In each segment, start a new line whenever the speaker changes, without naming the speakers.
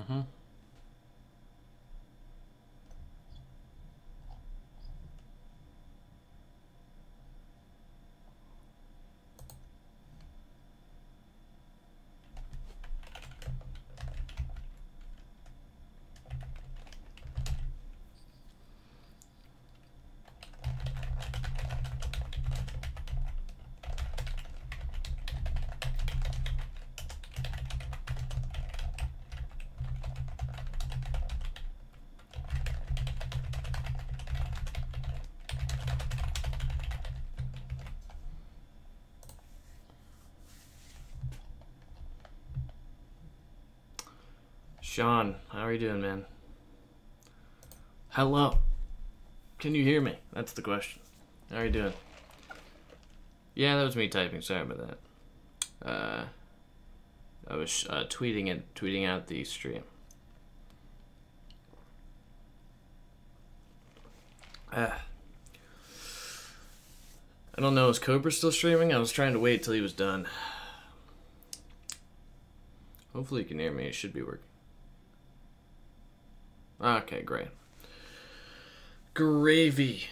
Mm-hmm. Sean, how are you doing, man? Hello. Can you hear me? That's the question. How are you doing? Yeah, that was me typing. Sorry about that. I was tweeting out the stream. I don't know. Is Cobra still streaming? I was trying to wait till he was done. Hopefully you can hear me. It should be working. Okay, great. Gravy.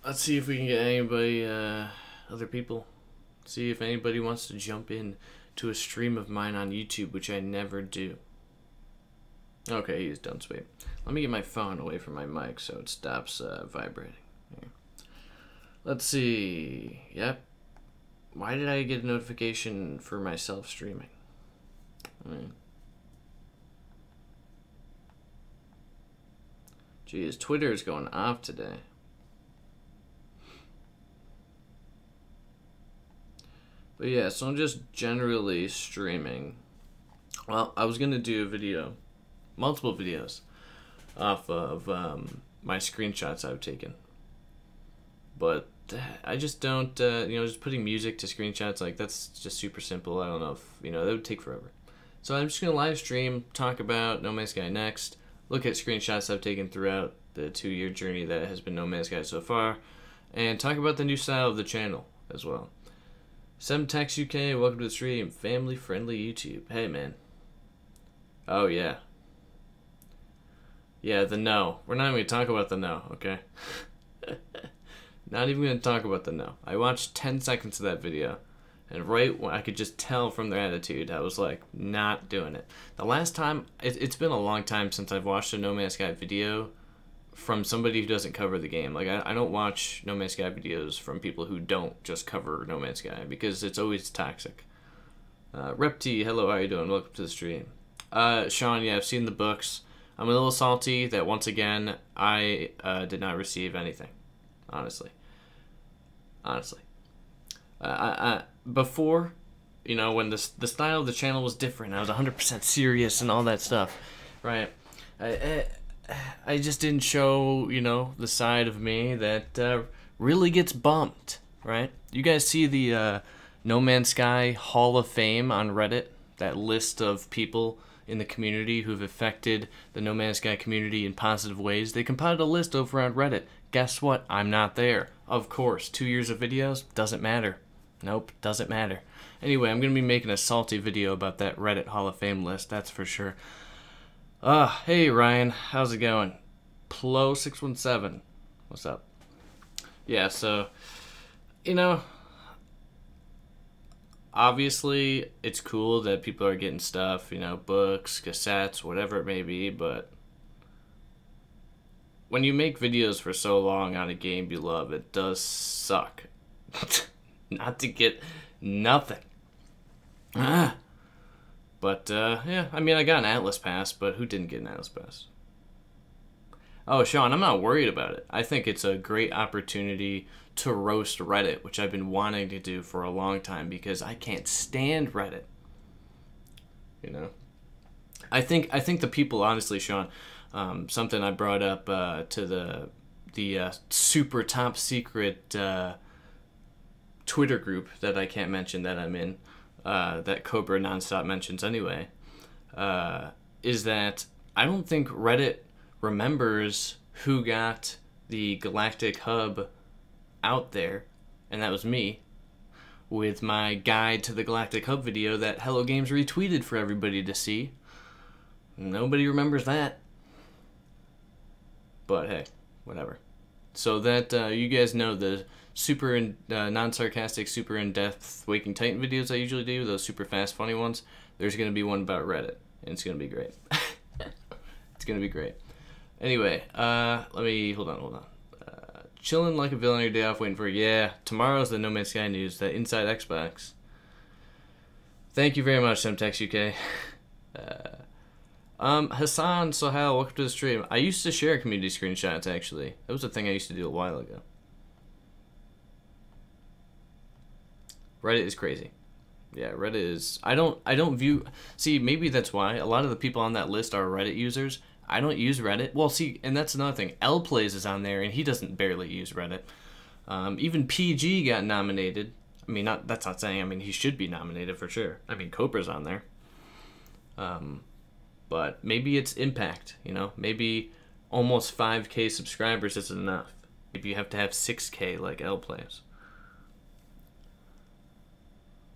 Let's see if we can get anybody, other people. See if anybody wants to jump in to a stream of mine on YouTube, which I never do. Okay, he's done, sweet. Let me get my phone away from my mic so it stops vibrating. Here. Let's see. Yep. Why did I get a notification for myself streaming? Geez, Twitter is going off today. But yeah, so I'm just generally streaming. Well, I was going to do a video, multiple videos, off of my screenshots I've taken. But I just don't, just putting music to screenshots, like, that's just super simple. I don't know if, that would take forever. So I'm just going to live stream, talk about No Man's Sky Next, look at screenshots I've taken throughout the 2-year journey that has been No Man's Sky so far, and talk about the new style of the channel as well. Semtex UK, welcome to the stream. Family friendly YouTube. Hey, man. Oh, yeah. Yeah, the no. We're not even going to talk about the no, okay? Not even going to talk about the no. I watched 10 seconds of that video, and right when I could just tell from their attitude, I was like, not doing it. The last time, it's been a long time since I've watched a No Man's Sky video from somebody who doesn't cover the game. Like, I don't watch No Man's Sky videos from people who don't just cover No Man's Sky, because it's always toxic. Repti, hello, how you doing? Welcome to the stream. Sean, yeah, I've seen the books. I'm a little salty that, once again, I did not receive anything, honestly. Before, when the style of the channel was different, I was 100% serious and all that stuff, right? I just didn't show, the side of me that really gets bumped, right? You guys see the No Man's Sky Hall of Fame on Reddit? That list of people in the community who've affected the No Man's Sky community in positive ways. They compiled a list over on Reddit. Guess what? I'm not there. Of course, 2 years of videos, doesn't matter. Nope, doesn't matter. Anyway, I'm going to be making a salty video about that Reddit Hall of Fame list, that's for sure. Hey Ryan, how's it going? Plo617, what's up? Yeah, so, obviously it's cool that people are getting stuff, books, cassettes, whatever it may be, but when you make videos for so long on a game you love, it does suck not to get nothing. But, yeah, I mean, I got an Atlas Pass, but who didn't get an Atlas Pass? Oh, Sean, I'm not worried about it. I think it's a great opportunity to roast Reddit, which I've been wanting to do for a long time because I can't stand Reddit. I think the people, honestly, Sean, something I brought up to the super top secret Twitter group that I can't mention that I'm in, that Cobra Nonstop mentions anyway, is that I don't think Reddit remembers who got the Galactic Hub out there, and that was me, with my guide to the Galactic Hub video that Hello Games retweeted for everybody to see. Nobody remembers that. But hey, whatever. So that you guys know the super non-sarcastic, super in-depth Waking Titan videos I usually do, those super fast, funny ones, there's going to be one about Reddit, and it's going to be great. It's going to be great. Anyway, let me, hold on. Chilling like a villain your day off waiting for, yeah, tomorrow's the No Man's Sky news, that Inside Xbox. Thank you very much, Semtex UK. Hassan Sohail, welcome to the stream. I used to share community screenshots, actually. That was a thing I used to do a while ago. Reddit is crazy. Yeah, Reddit is... I don't view... See, maybe that's why. A lot of the people on that list are Reddit users. I don't use Reddit. Well, see, and that's another thing. Plays is on there, and he doesn't barely use Reddit. Even PG got nominated. I mean, that's not saying... I mean, he should be nominated for sure. I mean, Cobra's on there. But maybe it's impact, you know? Maybe almost 5K subscribers isn't enough. Maybe you have to have 6K like Plays.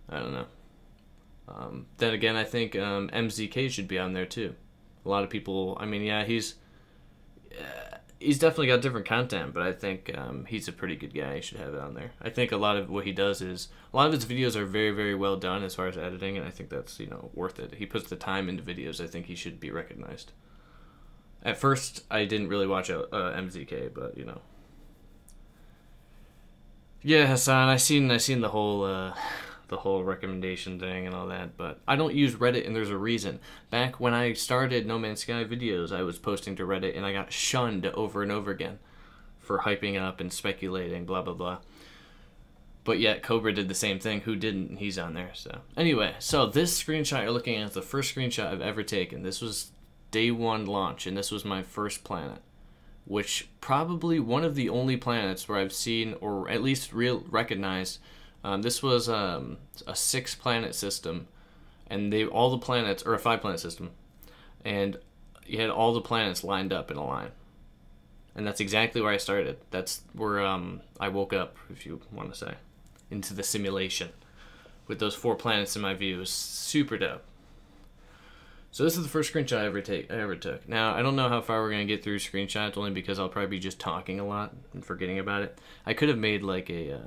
I don't know. Then again, I think MZK should be on there too. A lot of people, I mean, yeah, he's definitely got different content, but I think he's a pretty good guy. He should have it on there. I think a lot of what he does is, a lot of his videos are very, very well done as far as editing, and I think that's, you know, worth it. He puts the time into videos. I think he should be recognized. At first, I didn't really watch MZK, but, you know. Yeah, Hassan, I seen the whole recommendation thing and all that, but I don't use Reddit, and there's a reason. Back when I started No Man's Sky videos, I was posting to Reddit, and I got shunned over and over again for hyping up and speculating, blah, blah, blah. But yet, Cobra did the same thing. Who didn't? He's on there, so. Anyway, so this screenshot you're looking at is the first screenshot I've ever taken. This was day 1 launch, and this was my first planet, which probably one of the only planets where I've seen, or at least recognized. This was a 6-planet system, and all the planets, or a 5-planet system, and you had all the planets lined up in a line. And that's exactly where I started. That's where I woke up, if you want to say, into the simulation with those 4 planets in my view. It was super dope. So this is the first screenshot I ever took. Now, I don't know how far we're going to get through screenshots, only because I'll probably be just talking a lot and forgetting about it. I could have made like a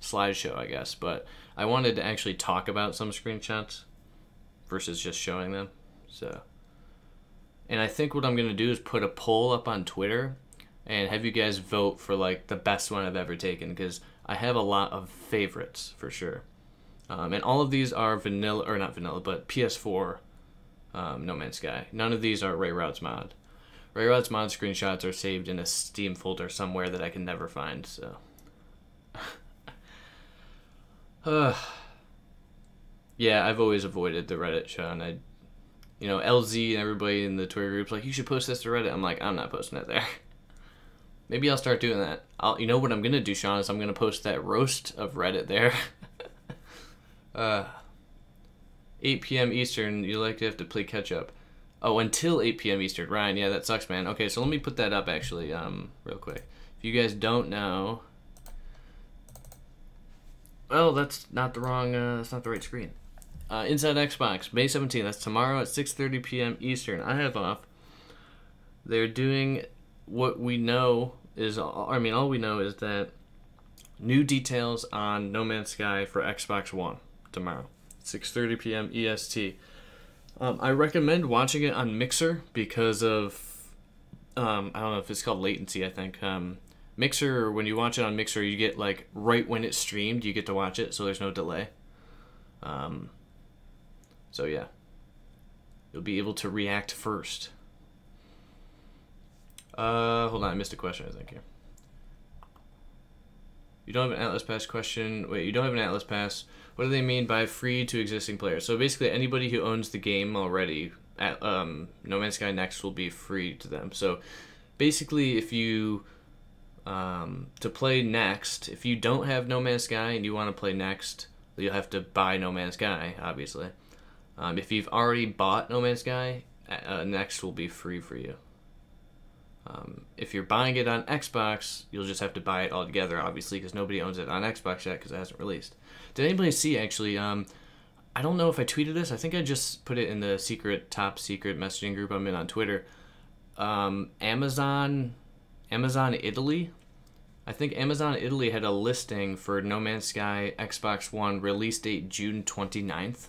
slideshow, I guess, but I wanted to actually talk about some screenshots versus just showing them. So, and I think what I'm going to do is put a poll up on Twitter and have you guys vote for like the best one I've ever taken, because I have a lot of favorites for sure. And all of these are vanilla, or not vanilla, but PS4 No Man's Sky. None of these are Ray Rod's mod. Ray Rod's mod screenshots are saved in a Steam folder somewhere that I can never find, so. Yeah, I've always avoided the Reddit, Sean. You know, LZ and everybody in the Twitter groups like, you should post this to Reddit. I'm like, I'm not posting it there. Maybe I'll start doing that. You know what I'm gonna do, Sean, is I'm gonna post that roast of Reddit there. 8 p.m. Eastern, you like to have to play catch up. Oh, until 8 p.m. Eastern. Ryan, yeah, that sucks, man. Okay, so let me put that up, actually, real quick. If you guys don't know... Oh, that's not the right screen. Inside Xbox, May 17th. That's tomorrow at 6:30 p.m. Eastern. I have off. They're doing what we know is... I mean, all we know is that new details on No Man's Sky for Xbox One tomorrow, 6:30 p.m. EST. I recommend watching it on Mixer because of I don't know if it's called latency. I think Mixer, when you watch it on Mixer, you get like right when it's streamed, you get to watch it, so there's no delay. So yeah, you'll be able to react first. Hold on, I missed a question, I think, here. You don't have an Atlas Pass question. Wait, you don't have an Atlas Pass. What do they mean by free to existing players? So basically, anybody who owns the game already, No Man's Sky Next will be free to them. So basically, if you, to play Next, if you don't have No Man's Sky and you want to play Next, you'll have to buy No Man's Sky, obviously. If you've already bought No Man's Sky, Next will be free for you. if you're buying it on Xbox, you'll just have to buy it all together, obviously, because nobody owns it on Xbox yet because it hasn't released. Did anybody see, actually, I don't know if I tweeted this. I think I just put it in the top secret messaging group I'm in on Twitter. Amazon Italy. I think Amazon Italy had a listing for No Man's Sky Xbox One release date June 29th.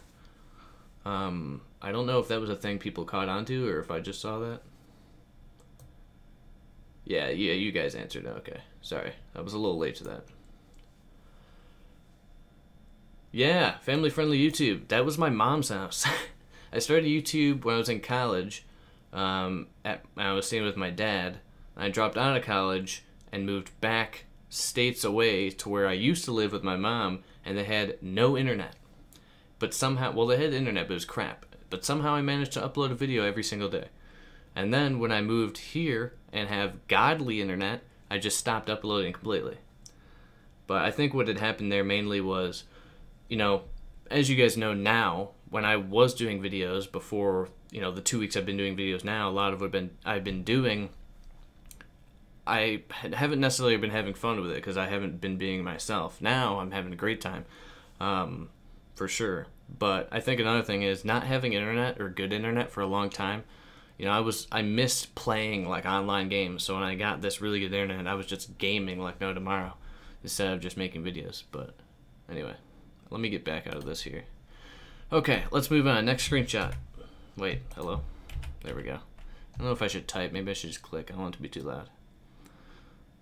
I don't know if that was a thing people caught onto or if I just saw that. Yeah, you guys answered. Okay, sorry. I was a little late to that. Yeah, family-friendly YouTube. That was my mom's house. I started YouTube when I was in college. I was staying with my dad. I dropped out of college and moved back states away to where I used to live with my mom, and they had no internet. But somehow, well, they had internet, but it was crap. But somehow I managed to upload a video every single day. And then when I moved here and have godly internet, I just stopped uploading completely. But I think what had happened there mainly was, you know, as you guys know now, when I was doing videos before, you know, the 2 weeks I've been doing videos now, a lot of what I've been doing, I haven't necessarily been having fun with it because I haven't been being myself. Now I'm having a great time, for sure. But I think another thing is not having internet or good internet for a long time. You know, I missed playing like online games. So when I got this really good internet, I was just gaming like no tomorrow instead of just making videos. But anyway, let me get back out of this here. Okay, let's move on. Next screenshot. Wait, hello. There we go. I don't know if I should type. Maybe I should just click. I don't want it to be too loud.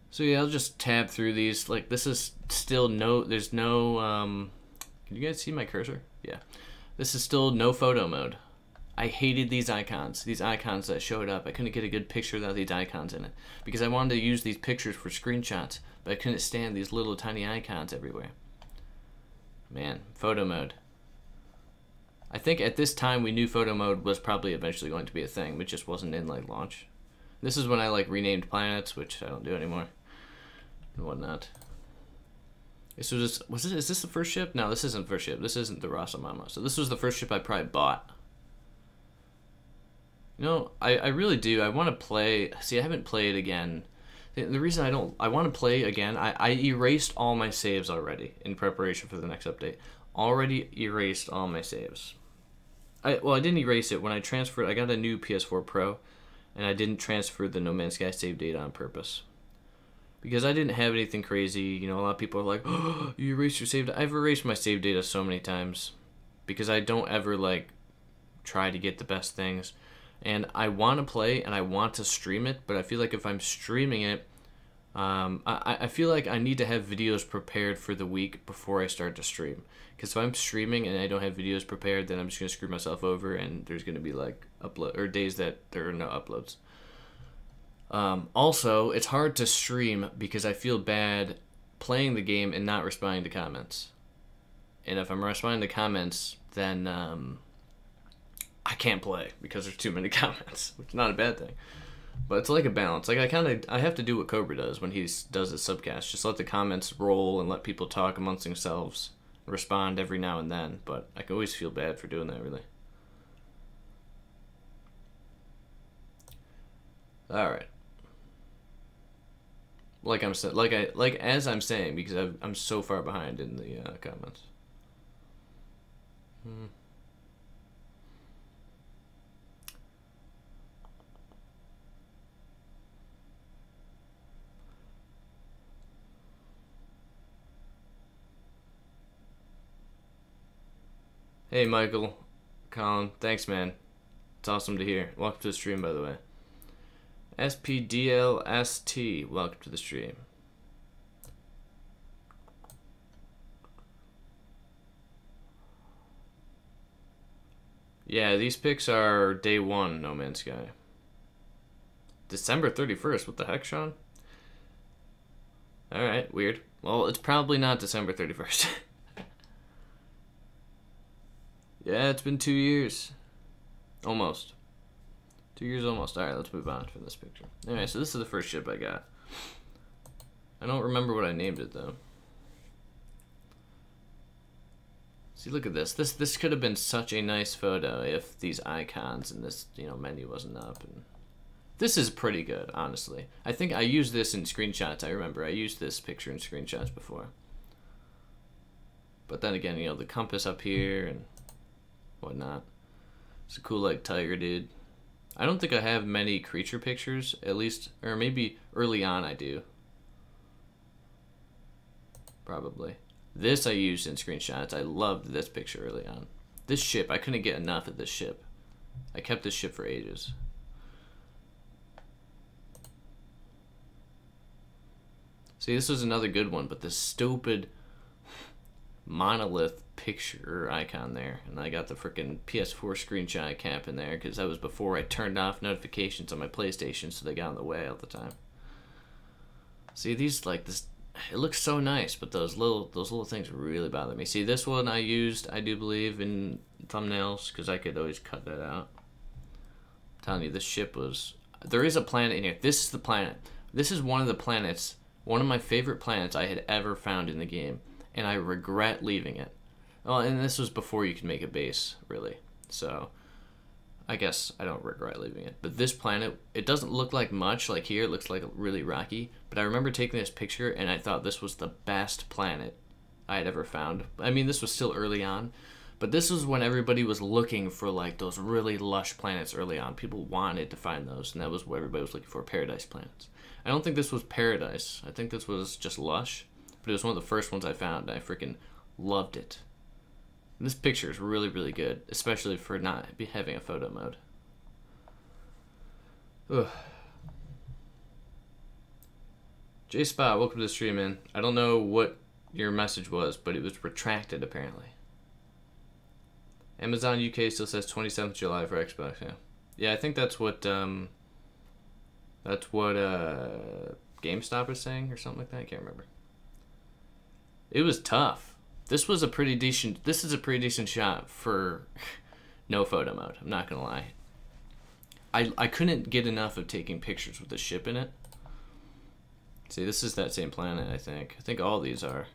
So yeah, I'll just tab through these. Like, this is still there's no, can you guys see my cursor? Yeah. This is still no photo mode. I hated these icons that showed up. I couldn't get a good picture without these icons in it. Because I wanted to use these pictures for screenshots, but I couldn't stand these little tiny icons everywhere. Man, photo mode. I think at this time we knew photo mode was probably eventually going to be a thing, but just wasn't in like launch. This is when I like renamed planets, which I don't do anymore, and whatnot. This was is this the first ship? No, this isn't the first ship. This isn't the Rasamama. So this was the first ship I probably bought. You know, I really do. I want to play. See, I haven't played again. The reason I want to play again, I erased all my saves already in preparation for the next update. Already erased all my saves. Well, I didn't erase it. When I transferred, I got a new PS4 Pro, and I didn't transfer the No Man's Sky save data on purpose. Because I didn't have anything crazy. You know, a lot of people are like, oh, you erased your save data. I've erased my save data so many times. Because I don't ever, like, try to get the best things. And I want to play, and I want to stream it, but I feel like if I'm streaming it, I feel like I need to have videos prepared for the week before I start to stream. Because if I'm streaming and I don't have videos prepared, then I'm just going to screw myself over, and there's going to be, like, days that there are no uploads. Also, it's hard to stream because I feel bad playing the game and not responding to comments. And if I'm responding to comments, then I can't play because there's too many comments, which is not a bad thing. But it's like a balance. Like I have to do what Cobra does when he does his subcast. Just let the comments roll and let people talk amongst themselves. Respond every now and then. But I can always feel bad for doing that, really. All right. As I'm saying, because I'm so far behind in the comments. Hey, Michael, Colin, thanks, man. It's awesome to hear. Welcome to the stream, by the way. SPDLST, welcome to the stream. Yeah, these pics are day one, No Man's Sky. December 31st, what the heck, Sean? Alright, weird. Well, it's probably not December 31st. Yeah, it's been 2 years. Almost. 2 years almost. Alright, let's move on from this picture. Anyway, so this is the first ship I got. I don't remember what I named it, though. See, look at this. This could have been such a nice photo if these icons and this, you know, menu wasn't up. And This is pretty good, honestly. I think I used this in screenshots. I remember I used this picture in screenshots before. But then again, you know, the compass up here and whatnot. It's a cool, like, tiger dude. I don't think I have many creature pictures, at least, or maybe early on I do. Probably. This I used in screenshots. I loved this picture early on. This ship, I couldn't get enough of this ship. I kept this ship for ages. See, this was another good one, but this stupid monolith picture icon there. And I got the freaking PS4 screenshot cap in there because that was before I turned off notifications on my PlayStation, so they got in the way all the time. See, these, like, this, it looks so nice, but those little things really bother me. See, this one I used, I do believe, in thumbnails because I could always cut that out. I'm telling you, this ship was... There is a planet in here. This is the planet. This is one of the planets, one of my favorite planets I had ever found in the game, and I regret leaving it. Well, and this was before you could make a base, really. So, I guess I don't regret leaving it. But this planet, it doesn't look like much. Like here, it looks like really rocky. But I remember taking this picture, and I thought this was the best planet I had ever found. I mean, this was still early on. But this was when everybody was looking for, like, those really lush planets early on. People wanted to find those, and that was what everybody was looking for, paradise planets. I don't think this was paradise. I think this was just lush. But it was one of the first ones I found, and I freaking loved it. And this picture is really, really good, especially for not having a photo mode. Ugh. J-Spot, welcome to the stream, man. I don't know what your message was, but it was retracted, apparently. Amazon UK still says 27th July for Xbox, yeah. Yeah, I think that's what GameStop is saying or something like that. I can't remember. It was tough. This is a pretty decent shot for no photo mode, I'm not gonna lie. I couldn't get enough of taking pictures with the ship in it. See, this is that same planet, I think. I think all these are.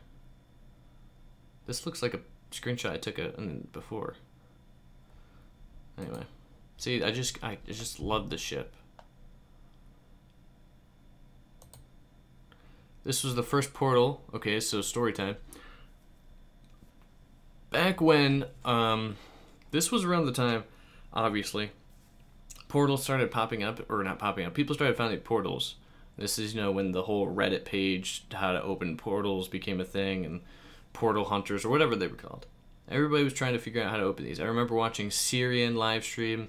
This looks like a screenshot I took before. Anyway, see, I just love the ship. This was the first portal. Okay, so story time. Back when, this was around the time, obviously, portals started popping up, or not popping up, people started finding portals. This is, you know, when the whole Reddit page, how to open portals, became a thing, and portal hunters, or whatever they were called. Everybody was trying to figure out how to open these. I remember watching Syrian live stream.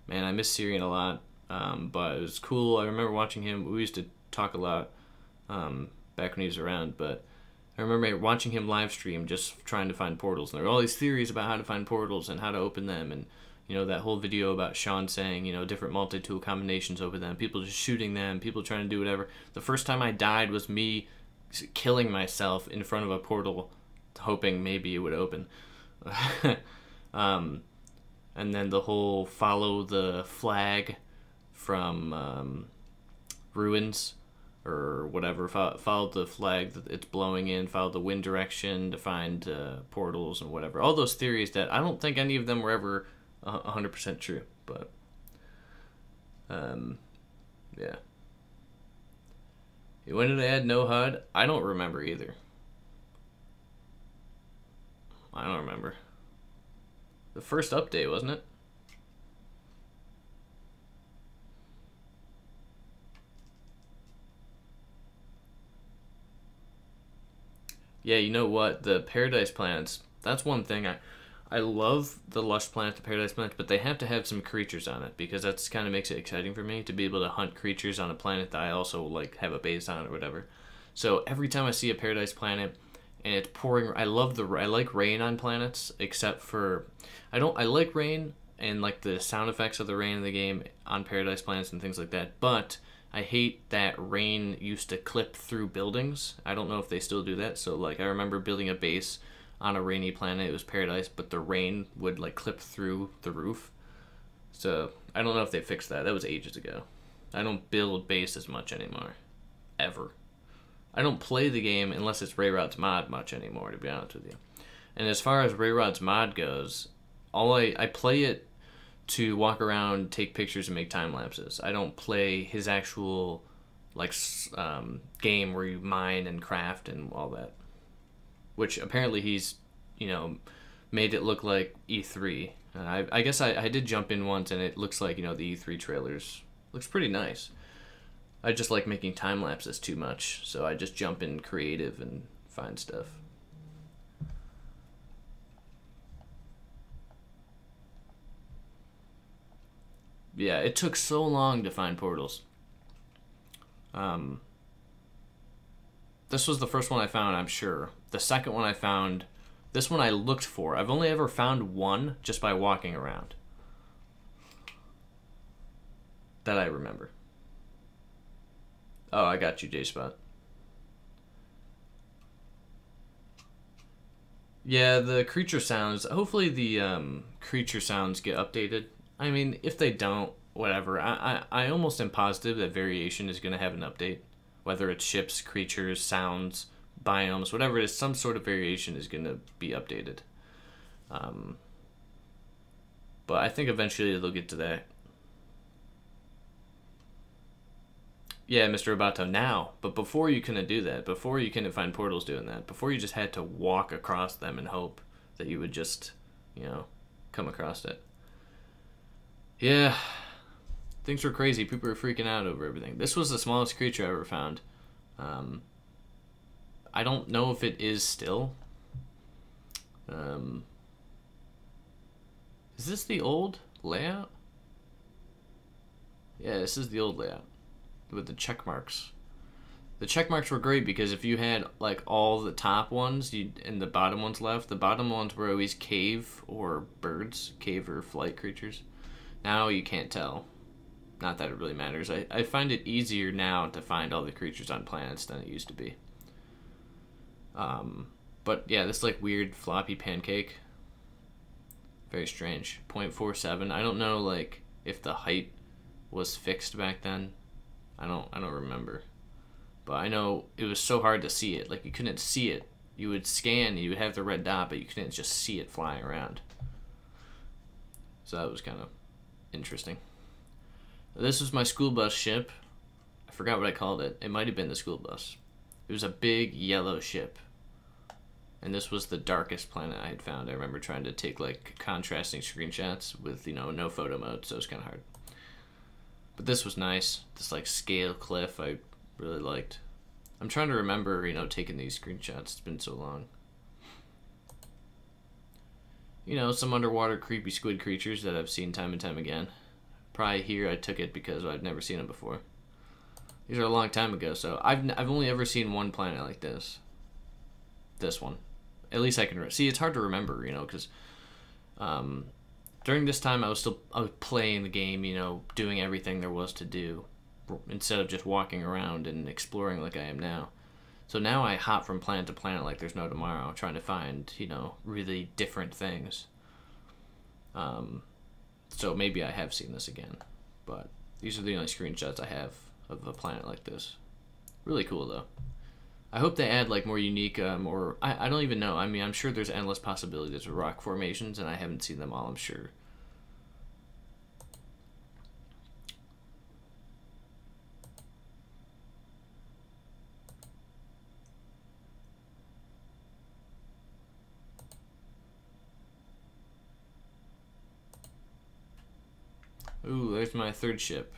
Man, I miss Syrian a lot, but it was cool. I remember watching him. We used to talk a lot back when he was around, but I remember watching him live stream just trying to find portals. And there were all these theories about how to find portals and how to open them, and you know, that whole video about Sean saying, you know, different multi-tool combinations open them, people just shooting them, people trying to do whatever. The first time I died was me killing myself in front of a portal, hoping maybe it would open. And then the whole follow the flag from ruins or whatever, follow the flag that it's blowing in, follow the wind direction to find portals and whatever. All those theories that I don't think any of them were ever 100% true, but yeah. When did I add no HUD? I don't remember either. I don't remember. The first update, wasn't it? Yeah, you know what? The Paradise Planets, that's one thing. I love the Lush Planet, the Paradise Planet, but they have to have some creatures on it because that's kind of makes it exciting for me to be able to hunt creatures on a planet that I also like have a base on or whatever. So every time I see a Paradise Planet and it's pouring, I like rain on planets, except for I like rain and like the sound effects of the rain in the game on Paradise Planets and things like that, but I hate that rain used to clip through buildings. I don't know if they still do that. So like I remember building a base on a rainy planet. It was Paradise, but the rain would like clip through the roof. So I don't know if they fixed that. That was ages ago. I don't build bases much anymore, ever. I don't play the game unless it's Rayrod's mod much anymore, to be honest with you. And as far as Rayrod's mod goes, I play it to walk around, take pictures, and make time lapses. I don't play his actual like game where you mine and craft and all that. Which apparently he's, you know, made it look like E3. I guess I did jump in once, and it looks like, you know, the E3 trailers. Looks pretty nice. I just like making time lapses too much, so I just jump in creative and find stuff. Yeah, it took so long to find portals. This was the first one I found, I'm sure. The second one I found, this one I looked for. I've only ever found one just by walking around. That I remember. Oh, I got you, J-Spot. Yeah, the creature sounds, hopefully the creature sounds get updated. I mean, if they don't, whatever. I almost am positive that variation is going to have an update. Whether it's ships, creatures, sounds, biomes, whatever it is, some sort of variation is going to be updated. But I think eventually they'll get to that. Yeah, Mr. Roboto, now. But before you couldn't do that. Before you couldn't find portals doing that. Before you just had to walk across them and hope that you would just, you know, come across it. Yeah. Things were crazy. People were freaking out over everything. This was the smallest creature I ever found. I don't know if it is still. Is this the old layout? Yeah, this is the old layout. With the check marks. The check marks were great because if you had like all the top ones and the bottom ones left, the bottom ones were always cave or birds, cave or flight creatures. Now you can't tell. Not that it really matters. I find it easier now to find all the creatures on planets than it used to be. But yeah, this like weird floppy pancake. Very strange. 0.47. I don't know like if the height was fixed back then. I don't remember. But I know it was so hard to see it. Like you couldn't see it. You would scan, you would have the red dot, but you couldn't just see it flying around. So that was kind of interesting. This was my school bus ship. I forgot what I called it. It might have been the school bus. It was a big yellow ship. And this was the darkest planet I had found. I remember trying to take like contrasting screenshots with, you know, no photo mode, so it was kind of hard. But this was nice. This like scale cliff I really liked. I'm trying to remember, you know, taking these screenshots. It's been so long. You know, some underwater creepy squid creatures that I've seen time and time again. Probably here I took it because I've never seen them before. These are a long time ago, so I've only ever seen one planet like this. This one. At least I can see. It's hard to remember, you know, because during this time I was playing the game, you know, doing everything there was to do instead of just walking around and exploring like I am now. So now I hop from planet to planet like there's no tomorrow, trying to find, you know, really different things. So maybe I have seen this again, but these are the only screenshots I have of a planet like this. Really cool though. I hope they add like more unique, or I don't even know. I mean, I'm sure there's endless possibilities with rock formations, and I haven't seen them all, I'm sure. Ooh, there's my third ship.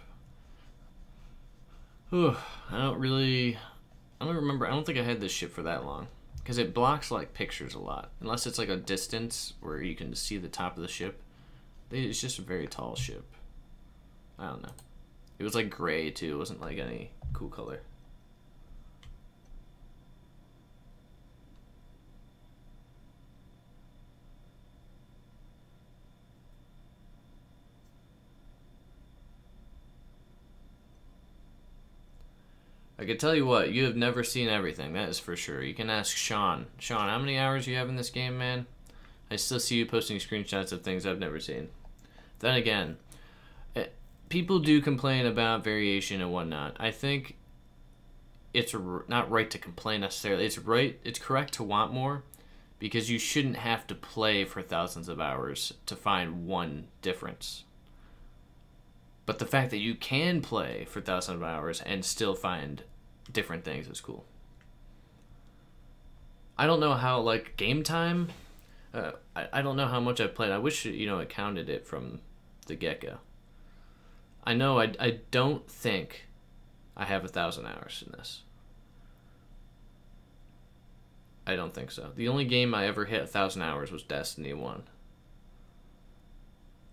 Ooh, I don't remember. I don't think I had this ship for that long. Because it blocks, like, pictures a lot. Unless it's, like, a distance where you can see the top of the ship. It's just a very tall ship. I don't know. It was, like, gray, too. It wasn't, like, any cool color. I can tell you what, you have never seen everything, that is for sure. You can ask Sean. Sean, how many hours you have in this game, man? I still see you posting screenshots of things I've never seen. Then again, people do complain about variation and whatnot. I think it's not right to complain necessarily. It's correct to want more, because you shouldn't have to play for thousands of hours to find one difference. But the fact that you can play for thousands of hours and still find different things is cool. I don't know how, like, game time, I don't know how much I've played. I wish, it counted it from the get-go. I know I don't think I have 1,000 hours in this. I don't think so. The only game I ever hit 1,000 hours was Destiny 1.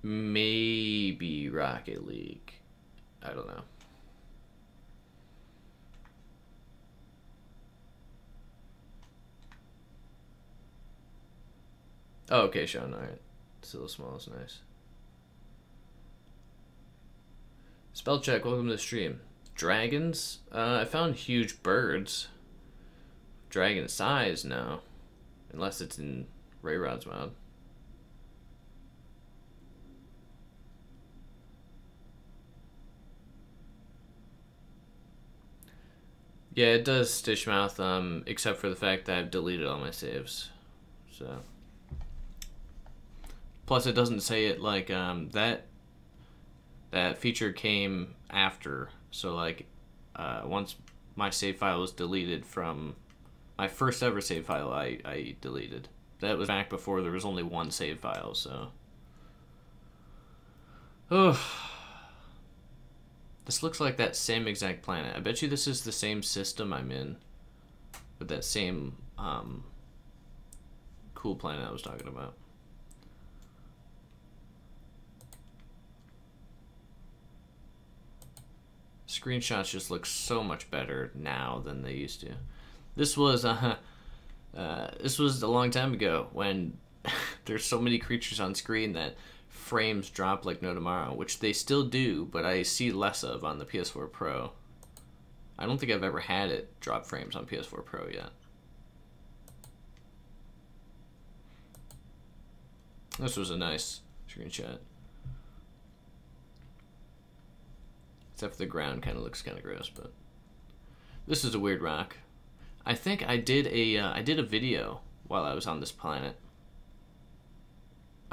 Maybe Rocket League. I don't know. Oh, okay, Sean. All right. Still small is nice. Spell check. Welcome to the stream. Dragons? I found huge birds. Dragon size? No. Unless it's in Ray Rod's mod. Yeah, it does Stitchmouth, except for the fact that I've deleted all my saves. So. Plus, it doesn't say it like, that feature came after. So, like, once my save file was deleted from my first ever save file, I deleted. That was back before there was only one save file, so. Oh. This looks like that same exact planet. I bet you this is the same system I'm in. With that same, cool planet I was talking about. Screenshots just look so much better now than they used to. This was a long time ago when there's so many creatures on screen that frames drop like no tomorrow, which they still do, but I see less of on the PS4 Pro. I don't think I've ever had it drop frames on PS4 Pro yet. This was a nice screenshot. Except for the ground kind of looks kind of gross, but this is a weird rock. I think I did a video while I was on this planet.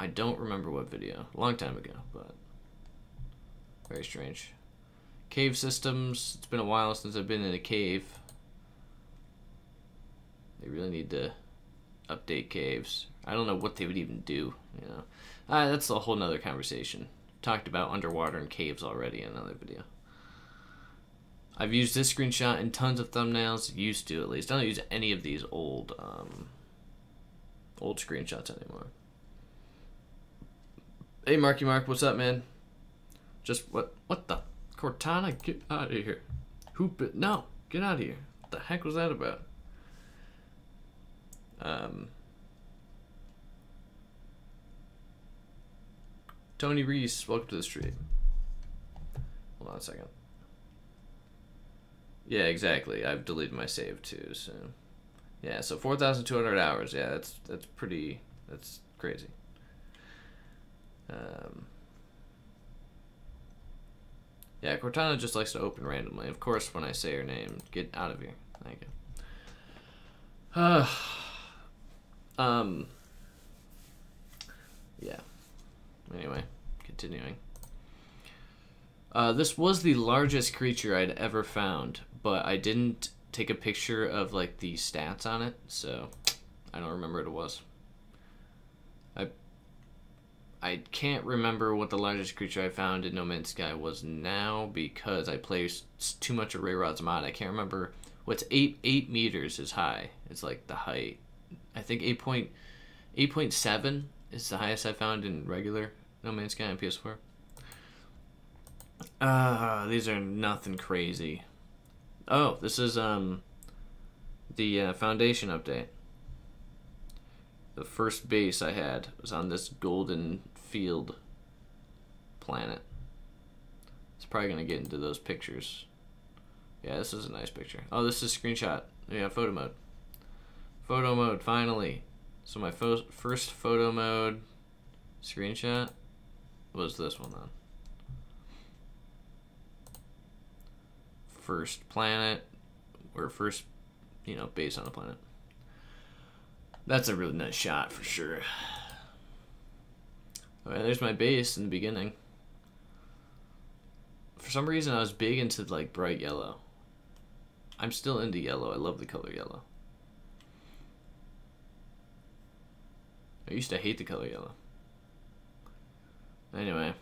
I don't remember what video. A long time ago, but very strange. Cave systems. It's been a while since I've been in a cave. They really need to update caves. I don't know what they would even do, you know. That's a whole nother conversation. Talked about underwater and caves already in another video. I've used this screenshot in tons of thumbnails. Used to, at least. I don't use any of these old screenshots anymore. Hey, Marky Mark, what's up, man? Just, what the? Cortana, get out of here. Hoop it. No, get out of here. What the heck was that about? Tony Reese, welcome to the stream. Hold on a second. Yeah, exactly. I've deleted my save too, so yeah, so 4,200 hours. Yeah, that's pretty. That's crazy. Yeah, Cortana just likes to open randomly. Of course, when I say her name, get out of here. Thank you. Yeah. Anyway, continuing. This was the largest creature I'd ever found, but I didn't take a picture of like the stats on it, so I don't remember what it was. I can't remember what the largest creature I found in No Man's Sky was now because I play too much of Ray Rod's mod. I can't remember what's 8 meters is high. It's like the height. I think 8.7 is the highest I found in regular No Man's Sky on PS4. These are nothing crazy. Oh, this is the Foundation update. The first base I had was on this golden field planet. It's probably gonna get into those pictures. Yeah, this is a nice picture. Oh, this is a screenshot. Yeah, photo mode. Photo mode, finally. So my first photo mode screenshot was this one then. First planet, or first, base on the planet. That's a really nice shot for sure. Alright, there's my base in the beginning. For some reason, I was big into like bright yellow. I'm still into yellow. I love the color yellow. I used to hate the color yellow. Anyway.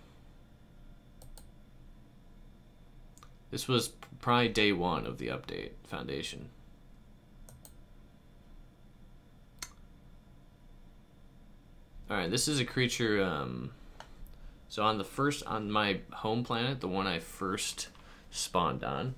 This was probably day 1 of the update, Foundation. Alright, this is a creature, so on my home planet, the one I first spawned on,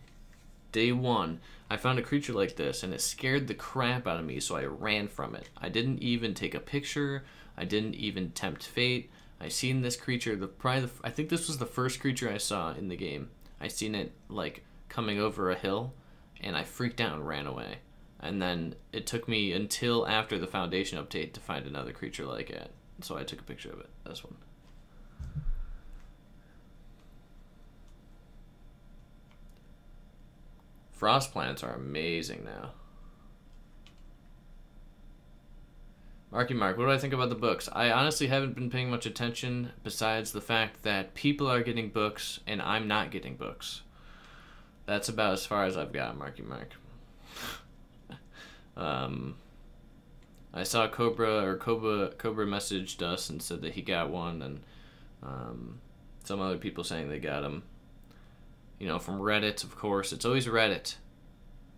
day 1, I found a creature like this, and it scared the crap out of me, so I ran from it. I didn't even take a picture. I didn't even tempt fate. I seen this creature, I think this was the first creature I saw in the game. I seen it, like, coming over a hill, and I freaked out and ran away. And then it took me until after the Foundation update to find another creature like it. So I took a picture of it. This one. Frost planets are amazing now. Marky Mark, what do I think about the books? I honestly haven't been paying much attention besides the fact that people are getting books and I'm not getting books. That's about as far as I've got, Marky Mark. I saw Cobra messaged us and said that he got one, and some other people saying they got them. You know, from Reddit, of course. It's always Reddit.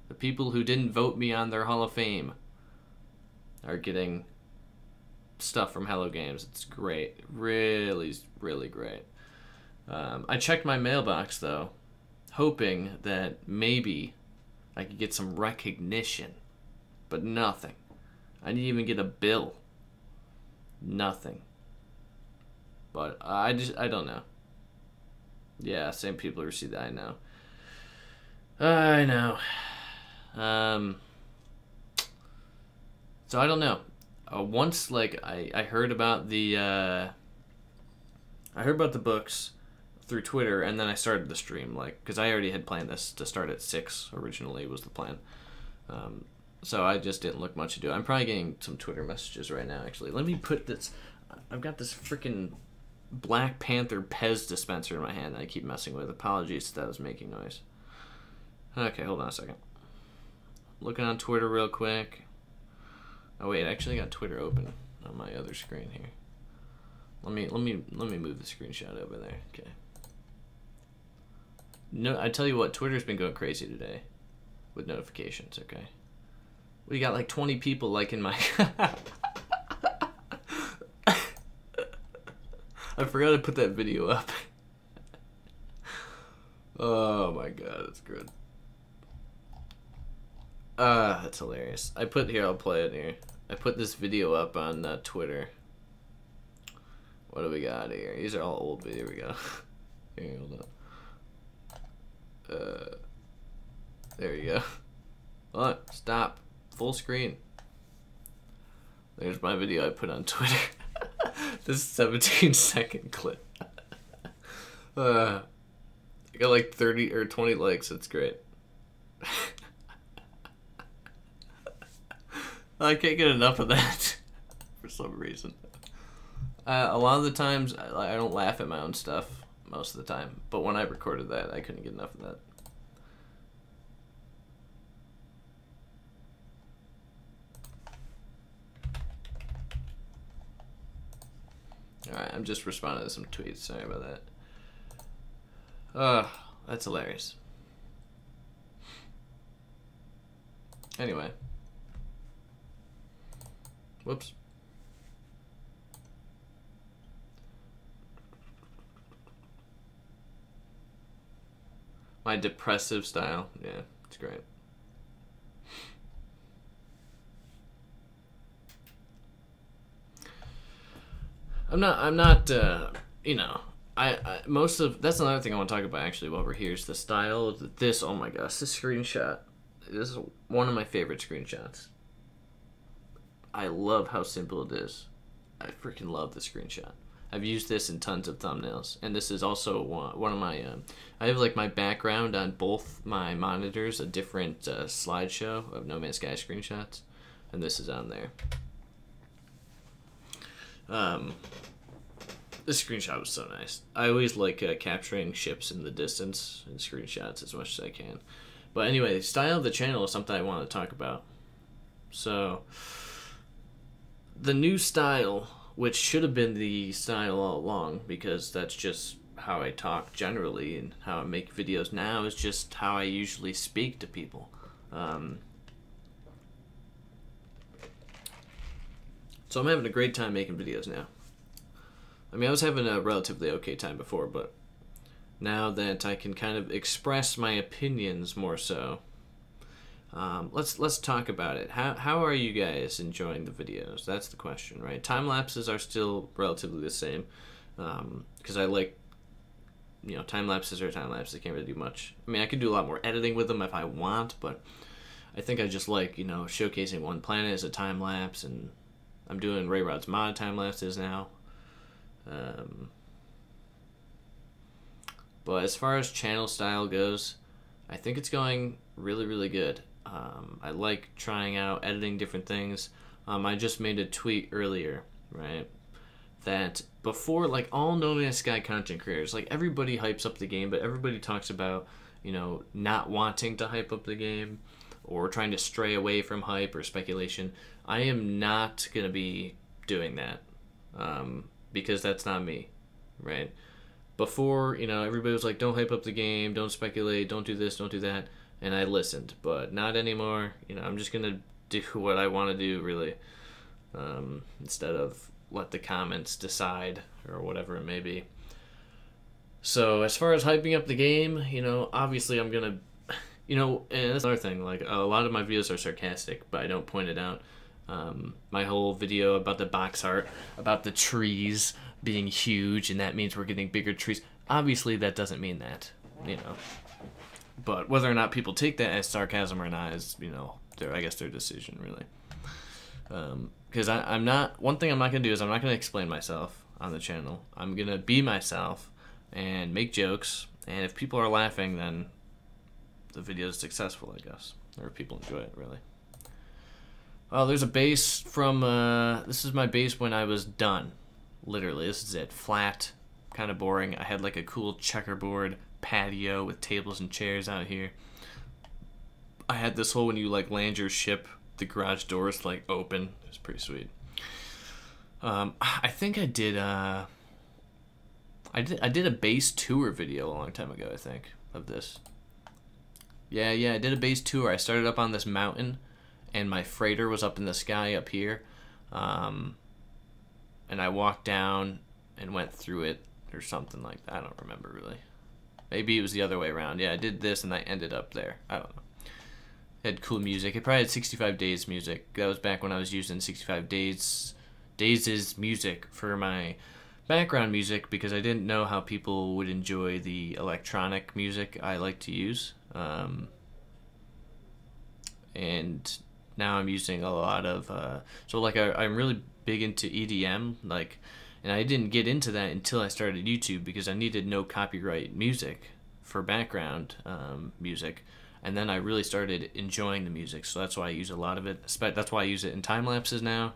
The people who didn't vote me on their Hall of Fame are getting stuff from Hello Games. It's great. Really, really great. I checked my mailbox, though, hoping that maybe I could get some recognition. But nothing. I didn't even get a bill. Nothing. But I don't know. Yeah, same people who received that, I know. I know. So I don't know. Once, like, I heard about the books through Twitter, and then I started the stream, like, because I already had planned this to start at 6 originally was the plan. So I just didn't look much into it. I'm probably getting some Twitter messages right now, actually. Let me put this... I've got this freaking Black Panther Pez dispenser in my hand that I keep messing with. Apologies if that was making noise. Okay, hold on a second. Looking on Twitter real quick. Oh wait, I actually got Twitter open on my other screen here. Let me move the screenshot over there. Okay. No, I tell you what, Twitter's been going crazy today with notifications. Okay. We got like 20 people liking my... I forgot to put that video up. Oh my god, that's good. That's hilarious. I'll play it here. I put this video up on Twitter. What do we got here? These are all old videos. Here we go. Here, hold on. There you go. Hold on, stop. Full screen. There's my video I put on Twitter. This 17-second clip. I got like 30 or 20 likes. That's great. I can't get enough of that for some reason. A lot of the times, I don't laugh at my own stuff most of the time. But when I recorded that, I couldn't get enough of that. Alright, I'm just responding to some tweets. Sorry about that. That's hilarious. Anyway. Whoops. My depressive style. Yeah, it's great. I'm not, you know, that's another thing I want to talk about actually while we're here is the style of this. Oh my gosh, this screenshot. This is one of my favorite screenshots. I love how simple it is. I freaking love the screenshot. I've used this in tons of thumbnails, and this is also one of my, I have like my background on both my monitors, a different slideshow of No Man's Sky screenshots, and this is on there. This screenshot was so nice. I always like capturing ships in the distance in screenshots as much as I can. But anyway, the style of the channel is something I want to talk about. So, the new style, which should have been the style all along, because that's just how I talk generally and how I make videos now, is just how I usually speak to people. So I'm having a great time making videos now. I mean, I was having a relatively okay time before, but now that I can kind of express my opinions more so, let's talk about it. How are you guys enjoying the videos? That's the question, right? Time lapses are still relatively the same, because I like, you know, time lapses are time lapses. I can't really do much. I mean, I could do a lot more editing with them if I want, but I think I just like, you know, showcasing one planet as a time lapse, and I'm doing Ray Rod's mod time lapses now. But as far as channel style goes, I think it's going really, really good. I like trying out editing different things. I just made a tweet earlier, right, that before, like, all No Man's Sky content creators, like, everybody hypes up the game, but everybody talks about, you know, not wanting to hype up the game or trying to stray away from hype or speculation. I am not going to be doing that, because that's not me, right? Before, you know, everybody was like, don't hype up the game, don't speculate, don't do this, don't do that, and I listened, but not anymore. You know, I'm just going to do what I want to do, really, instead of let the comments decide or whatever it may be. So as far as hyping up the game, you know, obviously I'm going to, you know, and that's another thing, like, a lot of my videos are sarcastic, but I don't point it out. My whole video about the box art, about the trees being huge, and that means we're getting bigger trees. Obviously, that doesn't mean that, you know. But whether or not people take that as sarcasm or not is, you know, I guess their decision, really. Because I'm not, one thing I'm not going to do is I'm not going to explain myself on the channel. I'm going to be myself and make jokes, and if people are laughing, then the video is successful, I guess. Or people enjoy it, really. Oh, there's a base from, this is my base when I was done. Literally, this is it. Flat, kind of boring. I had like a cool checkerboard patio with tables and chairs out here. I had this whole, when you like land your ship, the garage doors like open. It was pretty sweet. I think I did a base tour video a long time ago, I think, of this. Yeah, I did a base tour. I started up on this mountain, and my freighter was up in the sky up here, and I walked down and went through it or something like that. I don't remember really. Maybe it was the other way around. Yeah, I did this and I ended up there. I don't know. It had cool music. It probably had 65 Days music. That was back when I was using 65 Days' music for my background music, because I didn't know how people would enjoy the electronic music I like to use. And now I'm using a lot of, so like I'm really big into EDM, like, and I didn't get into that until I started YouTube, because I needed no copyright music for background music, and then I really started enjoying the music, so that's why I use a lot of it. That's why I use it in time lapses now.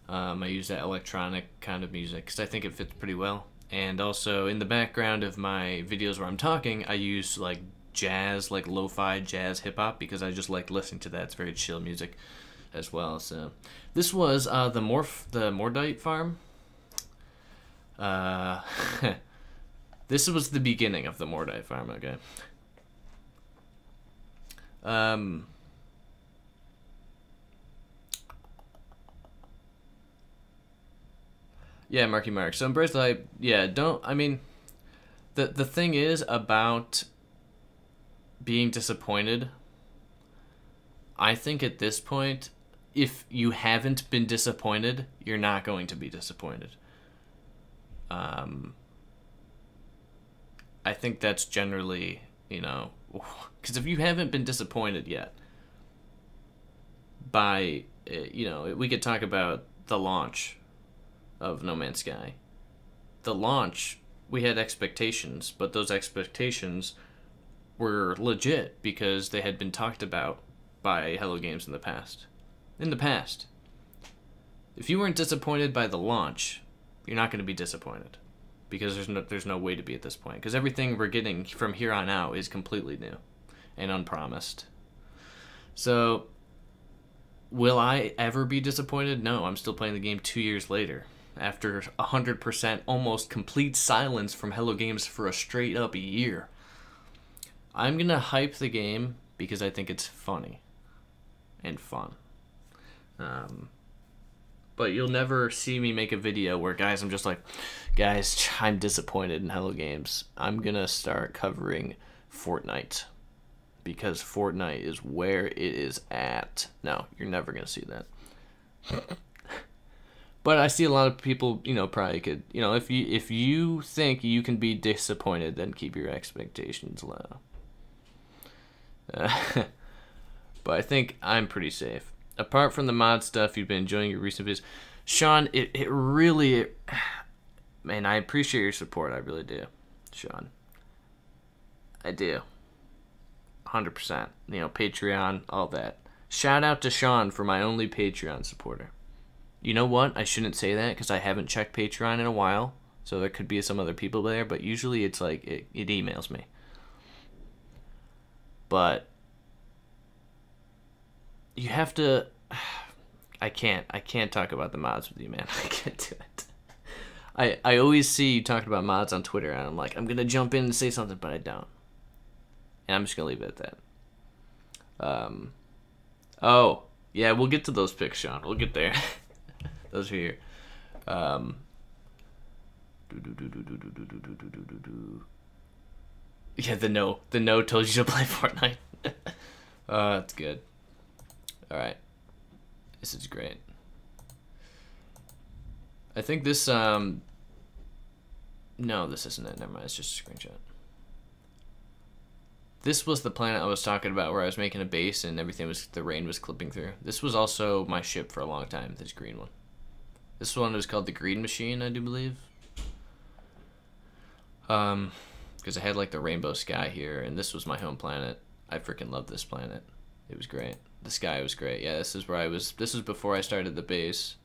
I use that electronic kind of music because I think it fits pretty well. And also in the background of my videos where I'm talking, I use like jazz, like lo-fi jazz hip-hop, because I just like listening to that. It's very chill music as well. So this was the Mordite farm. This was the beginning of the Mordite farm, okay. Yeah, Marky Mark. So embrace the hype. Yeah, I mean, the thing is about being disappointed, I think at this point, if you haven't been disappointed, you're not going to be disappointed. I think that's generally, you know, because if you haven't been disappointed yet by, you know, we could talk about the launch of No Man's Sky. The launch, we had expectations, but those expectations were legit because they had been talked about by Hello Games in the past. If you weren't disappointed by the launch, you're not going to be disappointed. because there's no way to be at this point, because everything we're getting from here on out is completely new and unpromised. So will I ever be disappointed? No, I'm still playing the game 2 years later after 100% almost complete silence from Hello Games for a straight up year. I'm gonna hype the game because I think it's funny and fun. But you'll never see me make a video where, guys, I'm just like, guys, I'm disappointed in Hello Games. I'm gonna start covering Fortnite because Fortnite is where it is at. No, you're never gonna see that. But I see a lot of people, you know, probably could, you know, if you think you can be disappointed, then keep your expectations low. But I think I'm pretty safe. Apart from the mod stuff, you've been enjoying your recent videos. Sean, it really, man, I appreciate your support. I really do, Sean. I do. 100%. You know, Patreon, all that. Shout out to Sean for my only Patreon supporter. You know what? I shouldn't say that because I haven't checked Patreon in a while. So there could be some other people there, but usually it's like, it emails me. But you have to... I can't talk about the mods with you, man. I can't do it. I always see you talking about mods on Twitter, and I'm like, I'm going to jump in and say something, but I don't. And I'm just going to leave it at that. Oh, yeah, we'll get to those pics, Sean. We'll get there. Those are here. Yeah, the no told you to play Fortnite. That's good. All right, this is great. I think this no, this isn't it. Never mind. It's just a screenshot. This was the planet I was talking about, where I was making a base and everything was, the rain was clipping through. This was also my ship for a long time. This green one. This one was called the Green Machine, I do believe. Because I had like the rainbow sky here, and this was my home planet. I freaking love this planet. It was great. The sky was great. Yeah, this is where I was. This was before I started the base.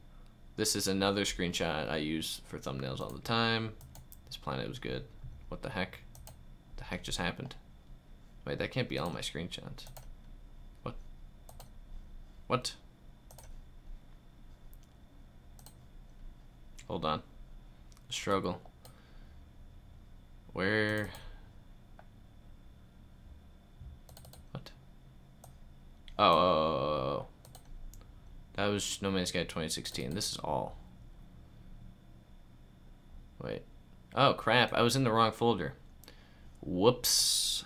This is another screenshot I use for thumbnails all the time. This planet was good. What the heck? What the heck just happened? Wait, that can't be all my screenshots. What? What? Hold on. Struggle. Where? What? Oh. That was No Man's Sky 2016. This is all. Wait. Oh, crap. I was in the wrong folder. Whoops.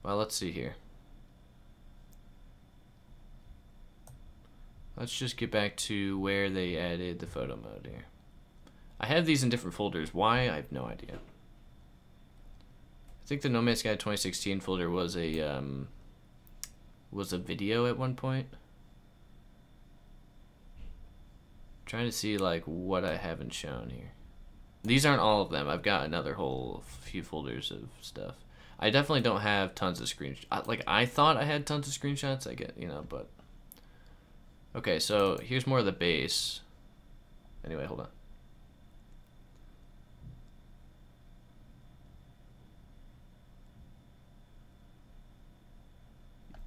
Well, let's see here. Let's just get back to where they added the photo mode here. I have these in different folders. Why? I have no idea. I think the No Man's Sky 2016 folder was a video at one point. I'm trying to see like what I haven't shown here. These aren't all of them. I've got another whole few folders of stuff. I definitely don't have tons of screenshots. Like, I thought I had tons of screenshots. I get, you know, but... Okay, so here's more of the base. Anyway, hold on.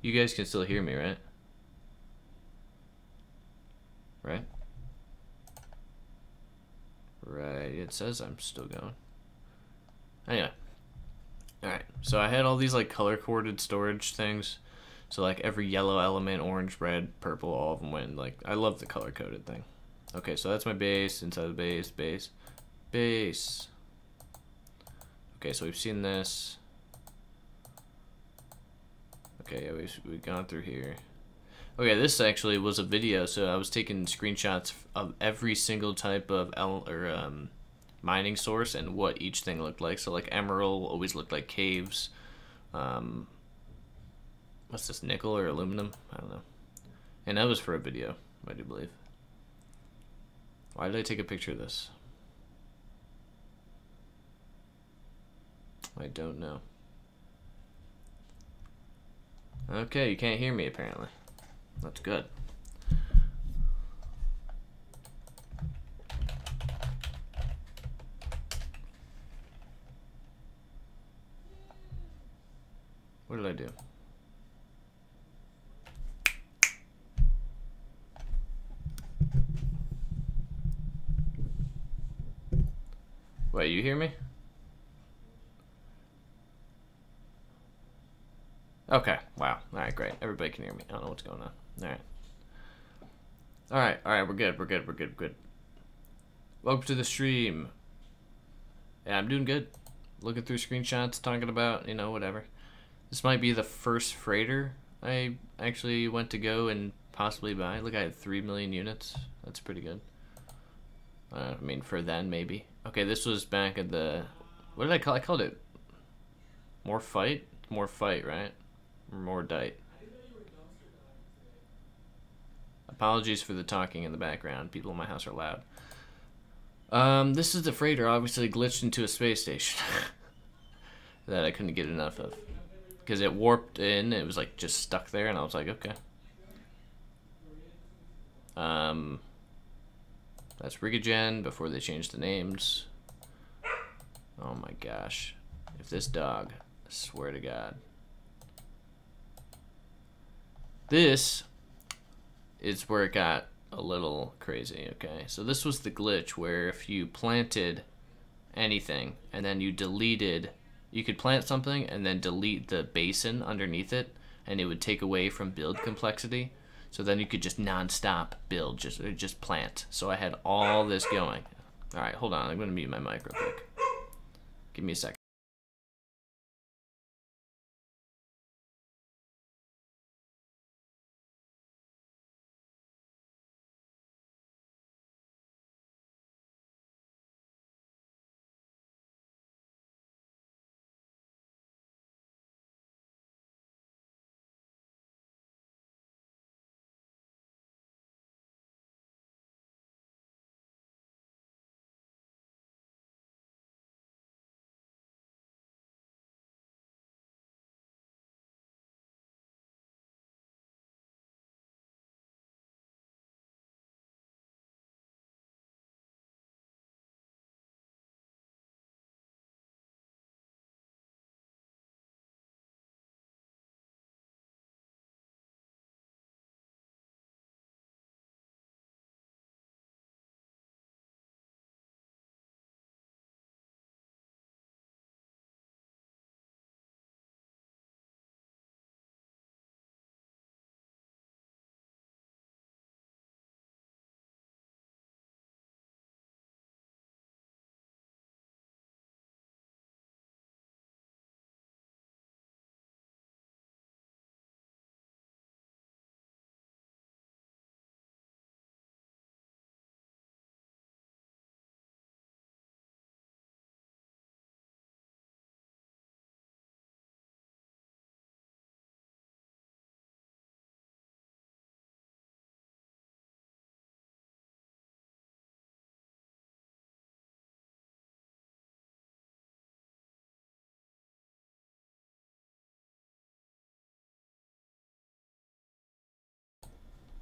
You guys can still hear me, right? Right? Right, it says I'm still going. Anyway. Alright, so I had all these like color-coded storage things. So like every yellow element, orange, red, purple, all of them went like, I love the color-coded thing. Okay, so that's my base, inside the base, base. Okay, so we've seen this. Okay, yeah, we've gone through here. Okay, this actually was a video, so I was taking screenshots of every single type of mining source and what each thing looked like. So like emerald always looked like caves. What's this, nickel or aluminum? I don't know. And that was for a video, I do believe. Why did I take a picture of this? I don't know. Okay, you can't hear me apparently. That's good. Wait, you hear me? Okay, wow. Alright, great. Everybody can hear me. I don't know what's going on. Alright, we're good. Welcome to the stream. Yeah, I'm doing good. Looking through screenshots, talking about, you know, whatever. This might be the first freighter I actually went to go and possibly buy. Look, I had 3 million units. That's pretty good. I mean, for then, maybe. Okay, this was back at the... What did I call it? I called it... More Fight? More Fight, right? Or More Dite. Apologies for the talking in the background. People in my house are loud. This is the freighter obviously glitched into a space station that I couldn't get enough of. Because it warped in, it was like just stuck there, and I was like, okay. That's Rigagen before they changed the names. Oh my gosh. If this dog, I swear to God. This is where it got a little crazy, okay? So this was the glitch where if you planted anything and then you deleted, you could plant something and then delete the basin underneath it, and it would take away from build complexity. So then you could just non-stop build, just plant. So I had all this going. All right, hold on. I'm going to mute my mic real quick. Give me a second.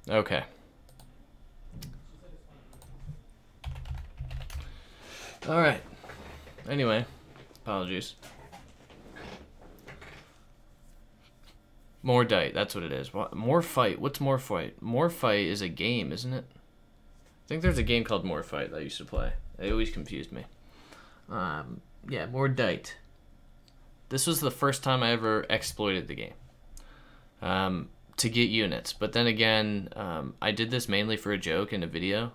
Okay. All right. Anyway, apologies. More Dite, that's what it is. More Fight. What's More Fight? More Fight is a game, isn't it? I think there's a game called More Fight that I used to play. It always confused me. Yeah, More Dite. This was the first time I ever exploited the game. To get units. But then again, I did this mainly for a joke in a video.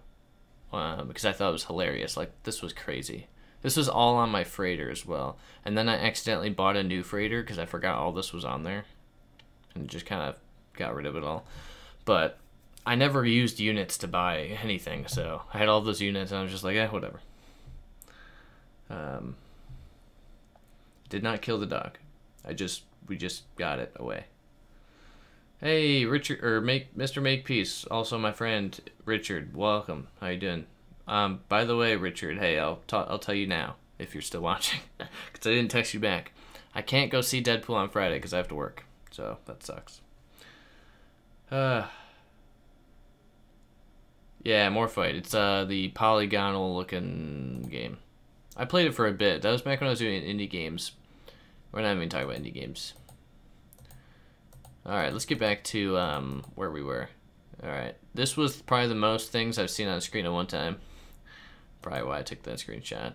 Because I thought it was hilarious. Like, this was crazy. This was all on my freighter as well. And then I accidentally bought a new freighter because I forgot all this was on there. And just kind of got rid of it all. But I never used units to buy anything. So I had all those units and I was just like, whatever. Did not kill the dog. We just got it away. Hey, Richard, or Mr. Makepeace, also my friend Richard. Welcome. How you doing? By the way, Richard, hey, I'll tell you now if you're still watching, because I didn't text you back. I can't go see Deadpool on Friday because I have to work, so that sucks. Yeah, More Fight. It's the polygonal looking game. I played it for a bit. That was back when I was doing indie games. We're not even talking about indie games. Alright, let's get back to where we were. Alright, this was probably the most things I've seen on the screen at one time. Probably why I took that screenshot.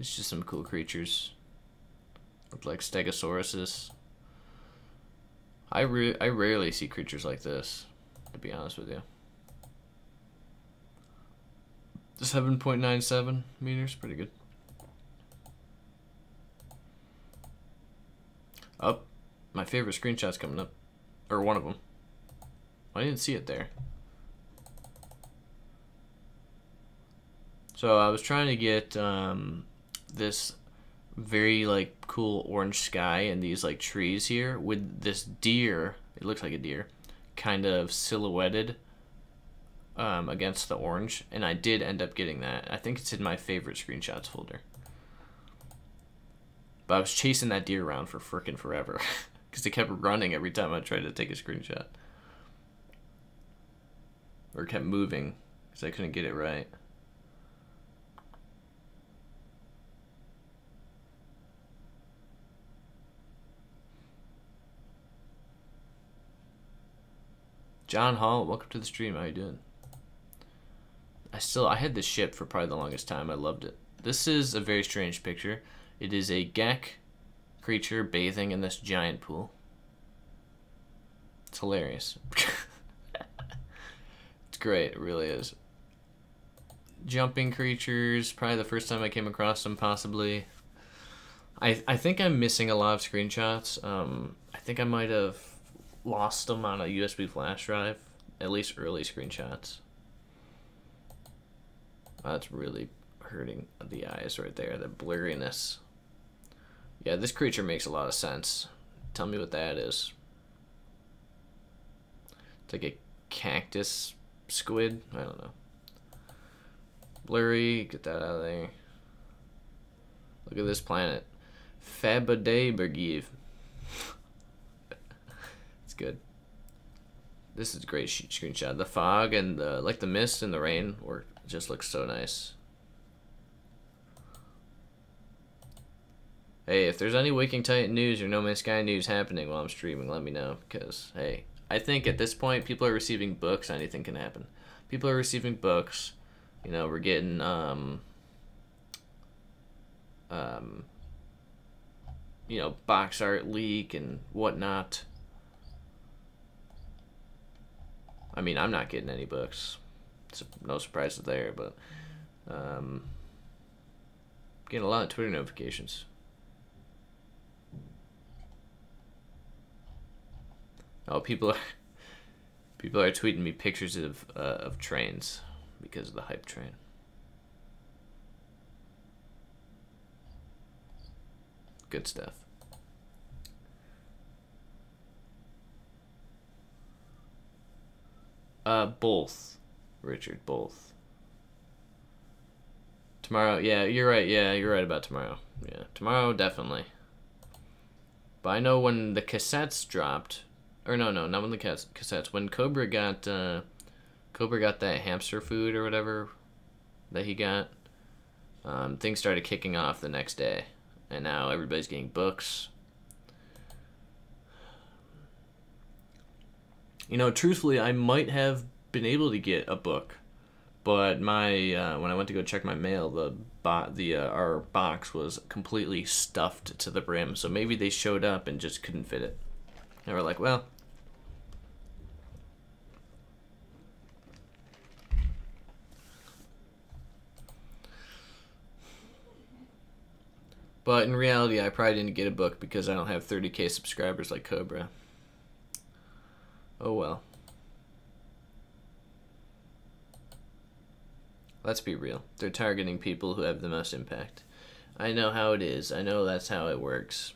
It's just some cool creatures. Look like Stegosauruses. I rarely see creatures like this, to be honest with you. 7.97 meters, pretty good. Oh, my favorite screenshot's coming up. Or one of them. I didn't see it there. So I was trying to get this very like cool orange sky and these like trees here with this deer, it looks like a deer, kind of silhouetted against the orange, and I did end up getting that. I think it's in my favorite screenshots folder. But I was chasing that deer around for frickin' forever because it kept running every time I tried to take a screenshot. Or it kept moving because I couldn't get it right. John Hall, welcome to the stream. How you doing? I had this ship for probably the longest time. I loved it. This is a very strange picture. It is a Gek creature bathing in this giant pool. It's hilarious. It's great. It really is. Jumping creatures. Probably the first time I came across them, possibly. I think I'm missing a lot of screenshots. I think I might have lost them on a USB flash drive, at least early screenshots. That's really hurting the eyes right there, the blurriness. Yeah, this creature makes a lot of sense. Tell me what that is. It's like a cactus squid? I don't know. Blurry, get that out of there. Look at this planet. Fabadebergiv. It's good. This is a great screenshot. The fog and the like the mist and the rain work just looks so nice. Hey, if there's any Waking Titan news or No Man's Sky news happening while I'm streaming, let me know, because hey, I think at this point people are receiving books, anything can happen. People are receiving books. You know, we're getting you know, box art leak and whatnot. I mean, I'm not getting any books. It's no surprises there, but getting a lot of Twitter notifications. Oh, people are tweeting me pictures of trains because of the hype train. Good stuff. Both, Richard, both. Tomorrow, yeah, you're right. Yeah, you're right about tomorrow. Yeah, tomorrow definitely. But I know when the cassettes dropped, or no, not when the cassettes. When Cobra got that hamster food or whatever that he got, things started kicking off the next day, and now everybody's getting books. You know, truthfully, I might have been able to get a book, but my when I went to go check my mail, our box was completely stuffed to the brim. So maybe they showed up and just couldn't fit it. They were like, well. But in reality, I probably didn't get a book because I don't have 30K subscribers like Cobra. Oh well. Let's be real. They're targeting people who have the most impact. I know how it is. I know that's how it works.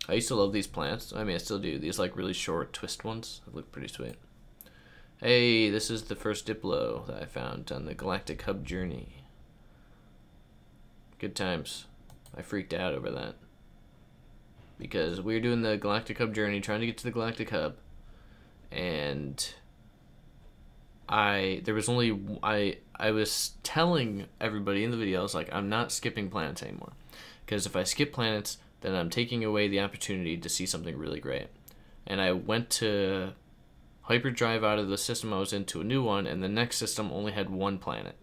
I used to love these plants. I mean, I still do. These like really short twist ones. They look pretty sweet. Hey, this is the first Diplo that I found on the Galactic Hub journey. Good times. I freaked out over that. Because we were doing the Galactic Hub journey, trying to get to the Galactic Hub, and I was telling everybody in the video, I was like, I'm not skipping planets anymore, because if I skip planets, then I'm taking away the opportunity to see something really great. And I went to hyperdrive out of the system I was into a new one, and the next system only had one planet,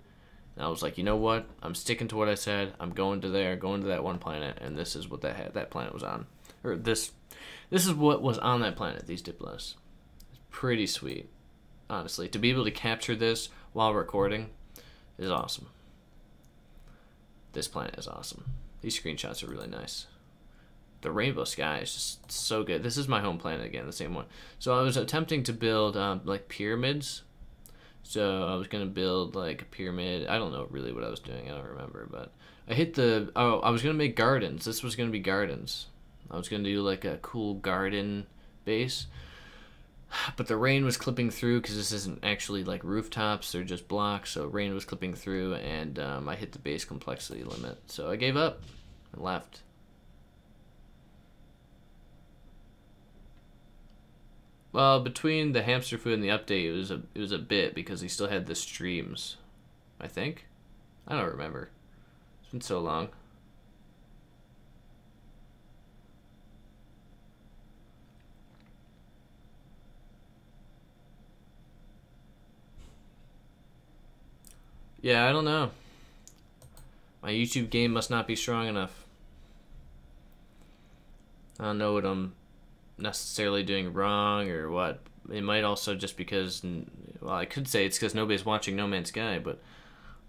And I was like, you know what? I'm sticking to what I said. I'm going to there, going to that one planet, and this is what that planet was on. Or this is what was on that planet, these Diplos. It's pretty sweet, honestly. To be able to capture this while recording is awesome. This planet is awesome. These screenshots are really nice. The rainbow sky is just so good. This is my home planet again, the same one. So I was attempting to build like pyramids. So I was gonna build like a pyramid. I don't know really what I was doing. I don't remember, but I hit the. Oh, I was gonna make gardens. This was gonna be gardens. I was gonna do like a cool garden base, but the rain was clipping through because this isn't actually like rooftops. They're just blocks. So rain was clipping through, and I hit the base complexity limit. So I gave up and left. Well, between the hamster food and the update, it was a bit because he still had the streams. I think. I don't remember. It's been so long. Yeah, I don't know. My YouTube game must not be strong enough. I don't know what I'm necessarily doing wrong or what. It might also just because, well, I could say it's because nobody's watching No Man's Sky, but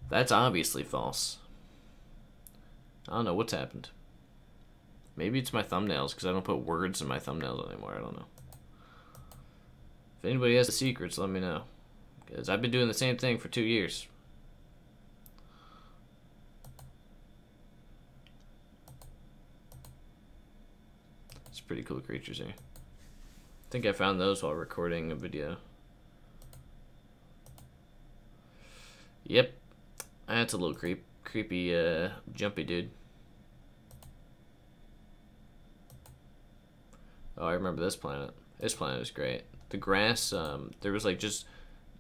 that's obviously false. I don't know what's happened. Maybe it's my thumbnails because I don't put words in my thumbnails anymore. I don't know. If anybody has the secrets, let me know. Because I've been doing the same thing for 2 years. It's pretty cool creatures here. I think I found those while recording a video. Yep. That's a little creepy, jumpy dude. Oh, I remember this planet. This planet is great. The grass, there was like just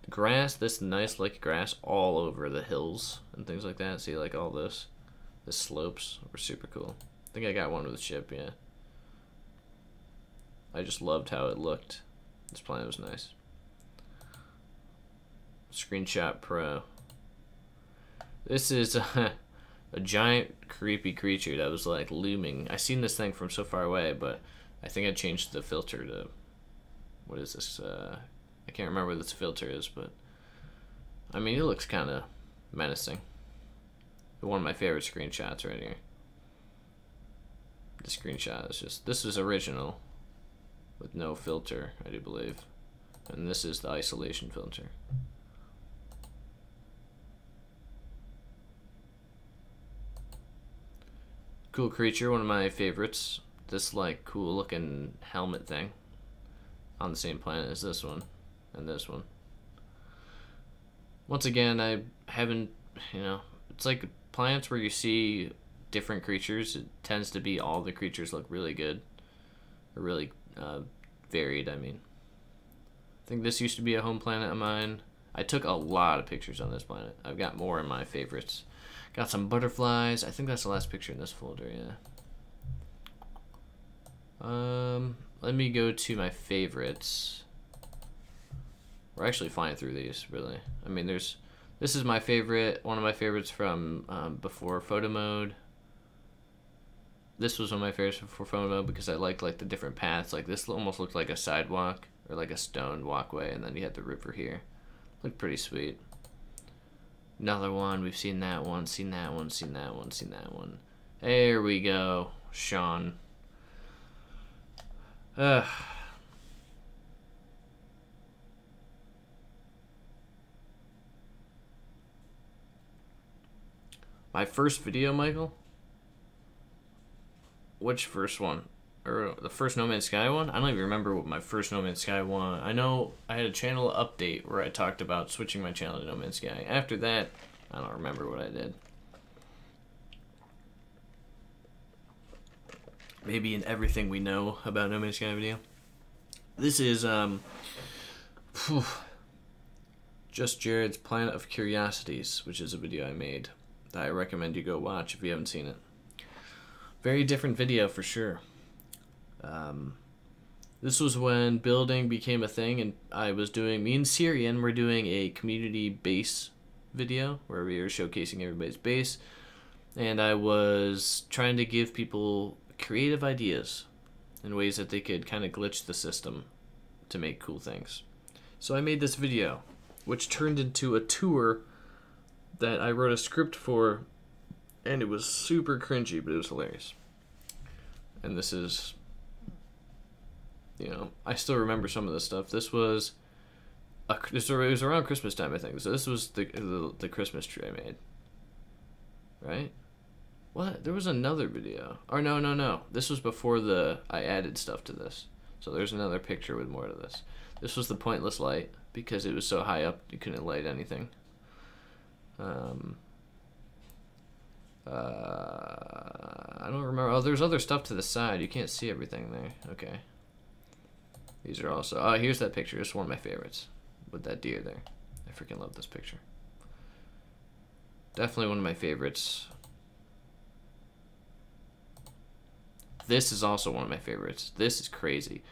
grass, this nice like grass all over the hills and things like that. See like all this. The slopes were super cool. I think I got one with the ship, yeah. I just loved how it looked. This planet was nice. Screenshot Pro. This is a giant creepy creature that was like looming. I seen this thing from so far away, but I think I changed the filter to, what is this? I can't remember what this filter is, but I mean, it looks kind of menacing. One of my favorite screenshots right here. The screenshot is just, this is original with no filter, I do believe. And this is the isolation filter. Cool creature, one of my favorites. This like cool looking helmet thing on the same planet as this one and this one. Once again, I haven't, you know, it's like planets where you see different creatures. It tends to be all the creatures look really good, or really varied, I mean. I think this used to be a home planet of mine. I took a lot of pictures on this planet. I've got more in my favorites. Got some butterflies. I think that's the last picture in this folder, yeah. Let me go to my favorites. We're actually flying through these, really. I mean, this is my favorite, one of my favorites from before photo mode. This was one of my favorites before photo mode because I liked like the different paths. Like this almost looked like a sidewalk or like a stone walkway, and then you had the river here. Looked pretty sweet. Another one, we've seen that one, seen that one, seen that one, seen that one. There we go, Sean. Ugh. My first video, Michael? Which first one? Or the first No Man's Sky one? I don't even remember what my first No Man's Sky one. I know I had a channel update where I talked about switching my channel to No Man's Sky. After that, I don't remember what I did. Maybe in everything we know about No Man's Sky video. This is Just Jared's Planet of Curiosities, which is a video I made that I recommend you go watch if you haven't seen it. Very different video for sure. This was when building became a thing, and I was doing, me and Syrian were doing a community base video where we were showcasing everybody's base, and I was trying to give people creative ideas in ways that they could kind of glitch the system to make cool things. So I made this video, which turned into a tour that I wrote a script for, and it was super cringy, but it was hilarious. And this is, you know, I still remember some of this stuff. This was it was around Christmas time, I think. So this was the Christmas tree I made. Right? What? There was another video. Or no. This was before I added stuff to this. So there's another picture with more to this. This was the pointless light because it was so high up you couldn't light anything. I don't remember. Oh, there's other stuff to the side. You can't see everything there. Okay. These are also... Oh, here's that picture. It's one of my favorites. With that deer there. I freaking love this picture. Definitely one of my favorites. This is also one of my favorites. This is crazy.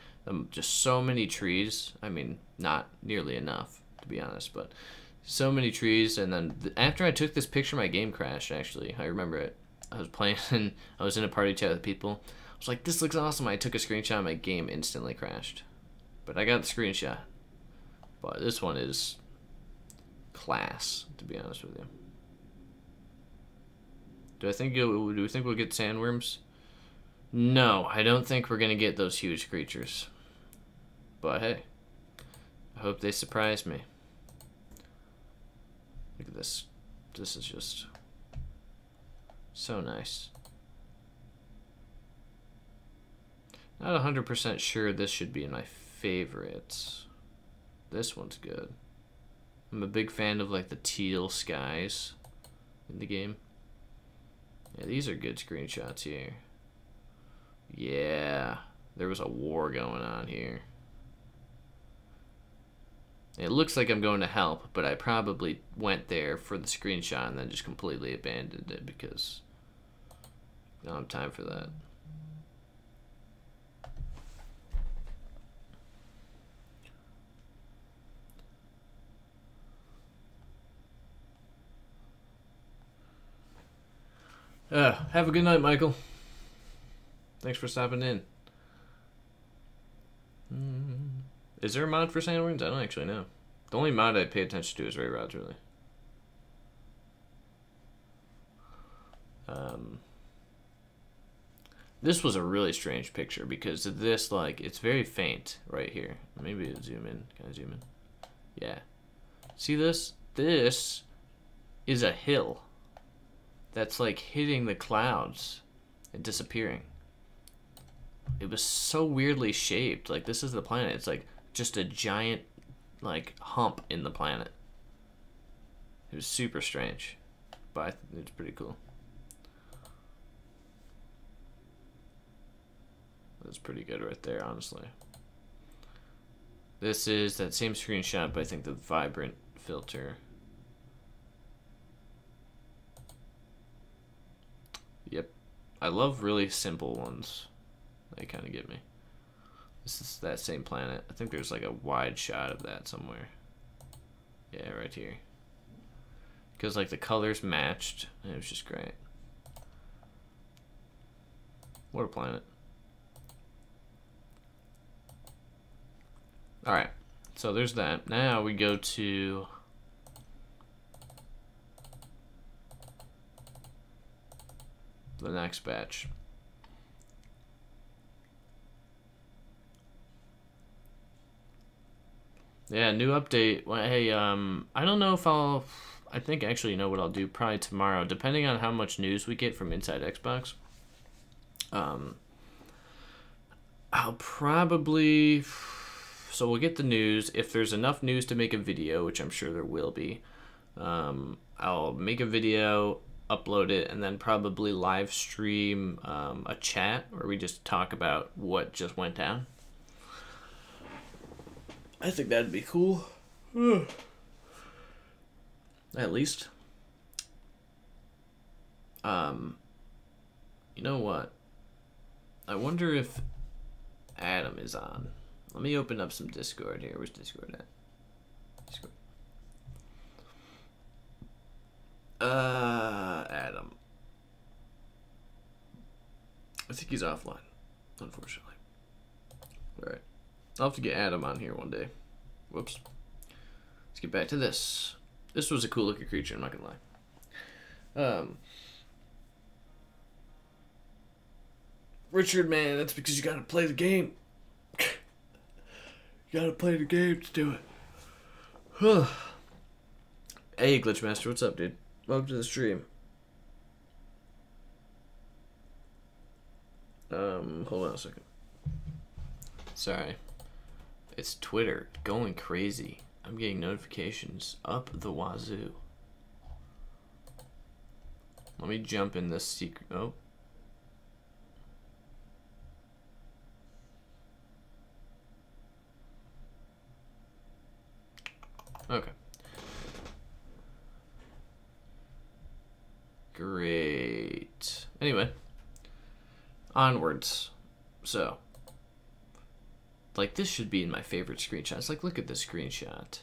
Just so many trees. I mean, not nearly enough, to be honest, but so many trees. And then after I took this picture, my game crashed, actually. I remember it. I was playing, and I was in a party chat with people. I was like, this looks awesome. I took a screenshot, and my game instantly crashed. But I got the screenshot. But this one is class, to be honest with you. Do we think we'll get sandworms? No, I don't think we're gonna get those huge creatures. But hey, I hope they surprise me. Look at this. This is just so nice. Not 100% sure this should be in my favorites. This one's good. I'm a big fan of like the teal skies in the game. Yeah, these are good screenshots here. Yeah, there was a war going on here. It looks like I'm going to help, but I probably went there for the screenshot and then just completely abandoned it because I don't have time for that. Have a good night, Michael. Thanks for stopping in. Is there a mod for sandworms? I don't actually know. The only mod I pay attention to is Ray Rods, really. This was a really strange picture because of this, like, it's very faint right here. Maybe zoom in. Can I zoom in? Yeah. See this? This is a hill that's like hitting the clouds and disappearing. It was so weirdly shaped. Like, this is the planet. It's like just a giant like hump in the planet. It was super strange, but it's pretty cool. That's pretty good right there, honestly. This is that same screenshot, but I think the vibrant filter. Yep. I love really simple ones. They kind of get me. This is that same planet. I think there's like a wide shot of that somewhere. Yeah, right here. Because like the colors matched, and it was just great. What a planet. Alright, so there's that. Now we go to the next batch. Yeah, new update. Well, hey, I don't know if I think actually you know what I'll do probably tomorrow, depending on how much news we get from Inside Xbox. I'll probably... So we'll get the news. If there's enough news to make a video, which I'm sure there will be, I'll make a video, upload it, and then probably live stream a chat where we just talk about what just went down. I think that'd be cool. At least. You know what? I wonder if Adam is on. Let me open up some Discord here. Where's Discord at? Discord. Adam. I think he's offline, unfortunately. Alright. I'll have to get Adam on here one day. Whoops. Let's get back to this. This was a cool looking creature, I'm not gonna lie. Richard, man, that's because you gotta play the game. You gotta play the game to do it. Hey, Glitchmaster, what's up, dude? Welcome to the stream. Hold on a second. Sorry. It's Twitter going crazy. I'm getting notifications up the wazoo. Let me jump in this secret. Oh. Okay. Great. Anyway. Onwards. So. Like, this should be in my favorite screenshots. Like, look at this screenshot.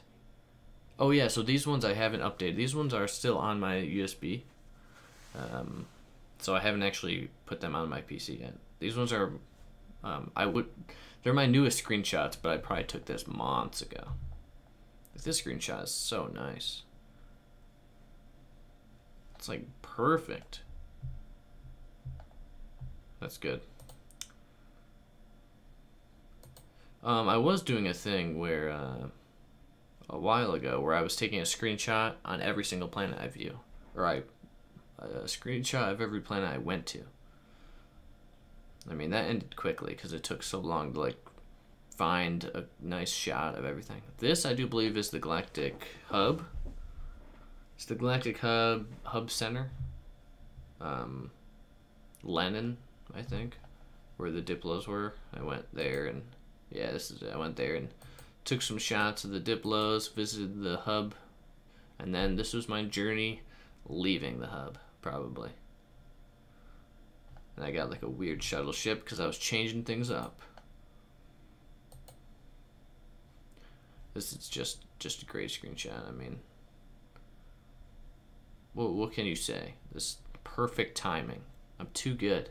Oh, yeah, so these ones I haven't updated. These ones are still on my USB. So I haven't actually put them on my PC yet. These ones are, they're my newest screenshots, but I probably took this months ago. This screenshot is so nice. It's like perfect. That's good. I was doing a thing where, a while ago, where I was taking a screenshot on every single planet I view. Or a screenshot of every planet I went to. I mean, that ended quickly because it took so long to, like, find a nice shot of everything. This, I do believe, is the Galactic Hub. It's the Galactic Hub Center. Lenin, I think, where the Diplos were. I went there and... yeah, this is it. I went there and took some shots of the Diplos, visited the hub, and then this was my journey leaving the hub, probably. And I got like a weird shuttle ship because I was changing things up. This is just a great screenshot. I mean, what can you say? This perfect timing. I'm too good.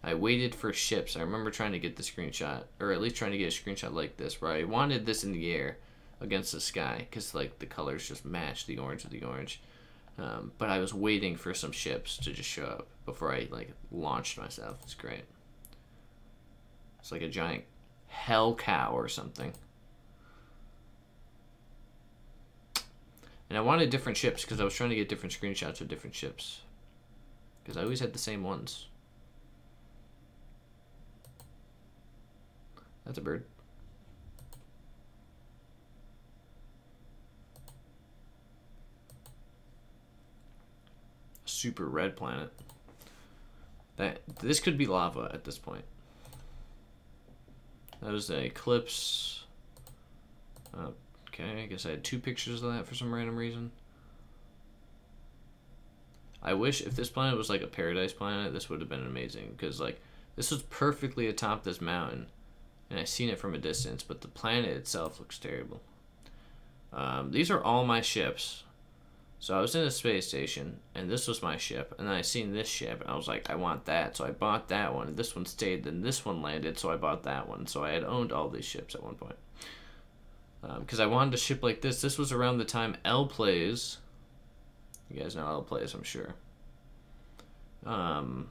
I waited for ships. I remember trying to get the screenshot, or at least trying to get a screenshot like this, where I wanted this in the air against the sky, because like the colors just match the orange with the orange. But I was waiting for some ships to just show up before I like launched myself. It's great. It's like a giant hell cow or something. And I wanted different ships because I was trying to get different screenshots of different ships, because I always had the same ones. That's a bird. Super red planet. This could be lava at this point. That was an eclipse. Okay, I guess I had 2 pictures of that for some random reason. I wish if this planet was like a paradise planet, this would have been amazing, because like this was perfectly atop this mountain. And I seen it from a distance, but the planet itself looks terrible. These are all my ships. So I was in a space station, and this was my ship. And then I seen this ship, and I was like, I want that. So I bought that one. And this one stayed, then this one landed, so I bought that one. So I had owned all these ships at one point. Because I wanted a ship like this. This was around the time L Plays. You guys know L Plays, I'm sure. Around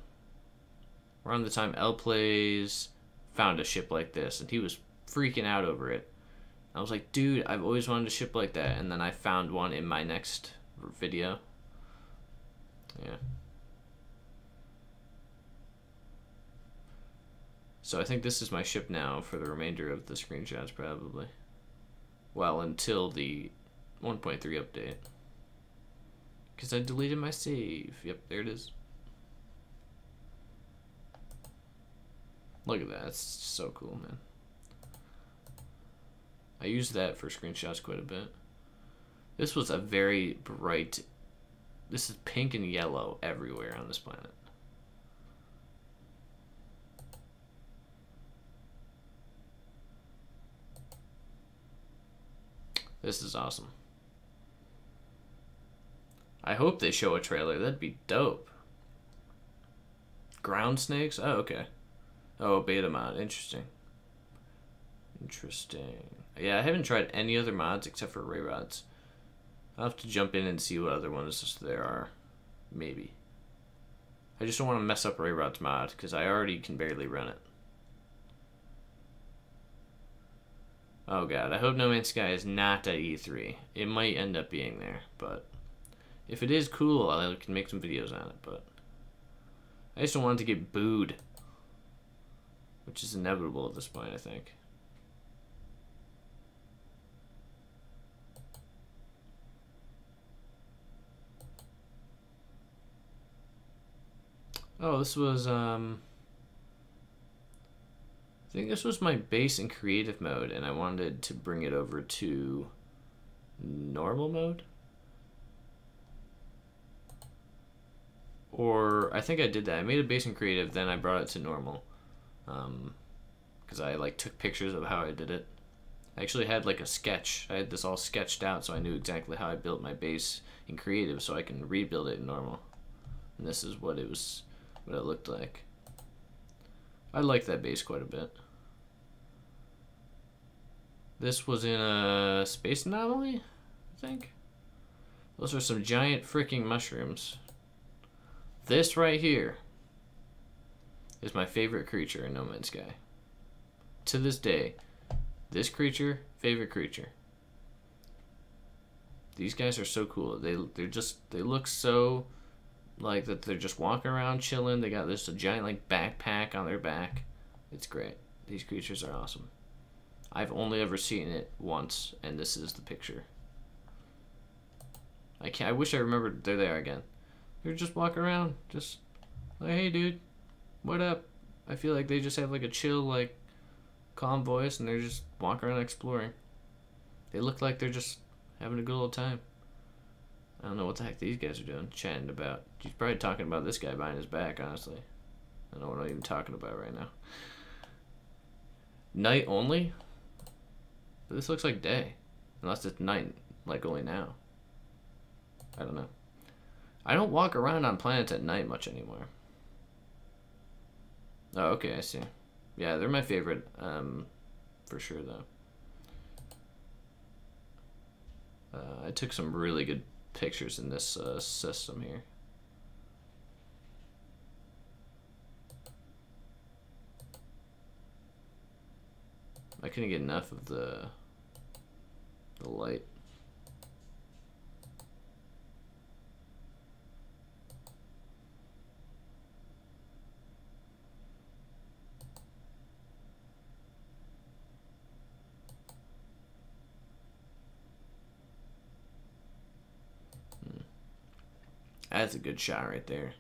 the time L Plays found a ship like this, and he was freaking out over it. I was like, dude, I've always wanted a ship like that. And then I found one in my next video. Yeah. So I think this is my ship now for the remainder of the screenshots, probably. Well, until the 1.3 update. Because I deleted my save. Yep, there it is. Look at that. It's so cool, man. I used that for screenshots quite a bit. This was a very bright... This is pink and yellow everywhere on this planet. This is awesome. I hope they show a trailer. That'd be dope. Ground snakes? Oh, okay. Oh, beta mod. Interesting. Interesting. Yeah, I haven't tried any other mods except for ray rods. I'll have to jump in and see what other ones there are. Maybe. I just don't want to mess up ray rod's mod because I already can barely run it. Oh god, I hope No Man's Sky is not at E3. It might end up being there, but if it is cool, I can make some videos on it, but I just don't want it to get booed, which is inevitable at this point, I think. Oh, this was, I think this was my base in creative mode, and I wanted to bring it over to normal mode. Or, I think I did that. I made a base in creative, then I brought it to normal. Because I, like, took pictures of how I did it. I actually had, like, a sketch. I had this all sketched out, so I knew exactly how I built my base in creative, so I can rebuild it in normal. And this is what it was... what it looked like. I like that base quite a bit. This was in a space anomaly, I think. Those are some giant freaking mushrooms. This right here is my favorite creature in No Man's Sky. To this day, this creature, favorite creature. These guys are so cool. They look so like that they're just walking around chilling. They got this a giant like backpack on their back. It's great. These creatures are awesome. I've only ever seen it once, and this is the picture. I wish I remembered they're there again. They're just walking around, just like, hey dude, what up? I feel like they just have like a chill, like calm voice, and they're just walking around exploring. They look like they're just having a good old time. I don't know what the heck these guys are doing, chatting about. He's probably talking about this guy behind his back, honestly. I don't know what I'm even talking about right now. Night only? But this looks like day. Unless it's night, like only now. I don't know. I don't walk around on planets at night much anymore. Oh, okay, I see. Yeah, they're my favorite, for sure, though. I took some really good pictures in this system here. I couldn't get enough of the light. That's a good shot right there.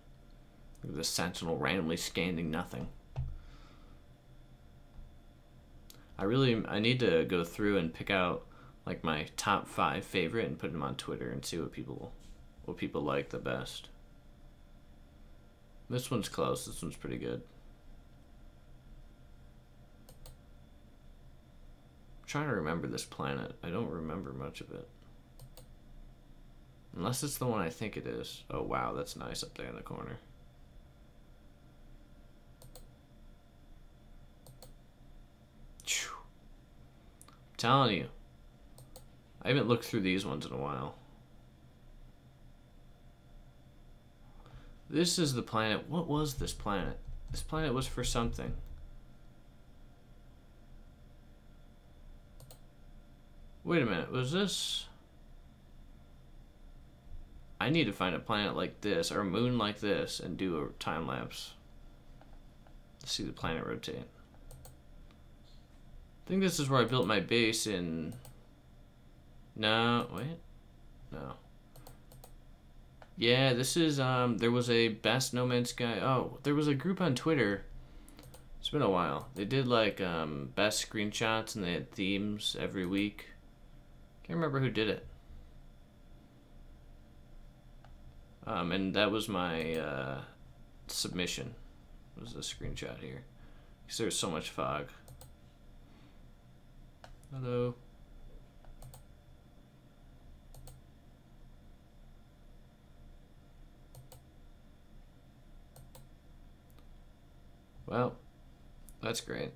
Look at the sentinel randomly scanning nothing. I need to go through and pick out like my top 5 favorite and put them on Twitter and see what people like the best. This one's close. This one's pretty good. I'm trying to remember this planet. I don't remember much of it. Unless it's the one I think it is. Oh wow, that's nice up there in the corner. I'm telling you. I haven't looked through these ones in a while. This is the planet. What was this planet? This planet was for something. Wait a minute, was this... I need to find a planet like this, or a moon like this, and do a time lapse. See the planet rotate. I think this is where I built my base in... No, wait. No. Yeah, this is, there was a best No Man's Sky... Oh, there was a group on Twitter. It's been a while. They did, like, best screenshots, and they had themes every week. Can't remember who did it. And that was my submission, was the screenshot here. Because there's so much fog. Hello. Well, that's great.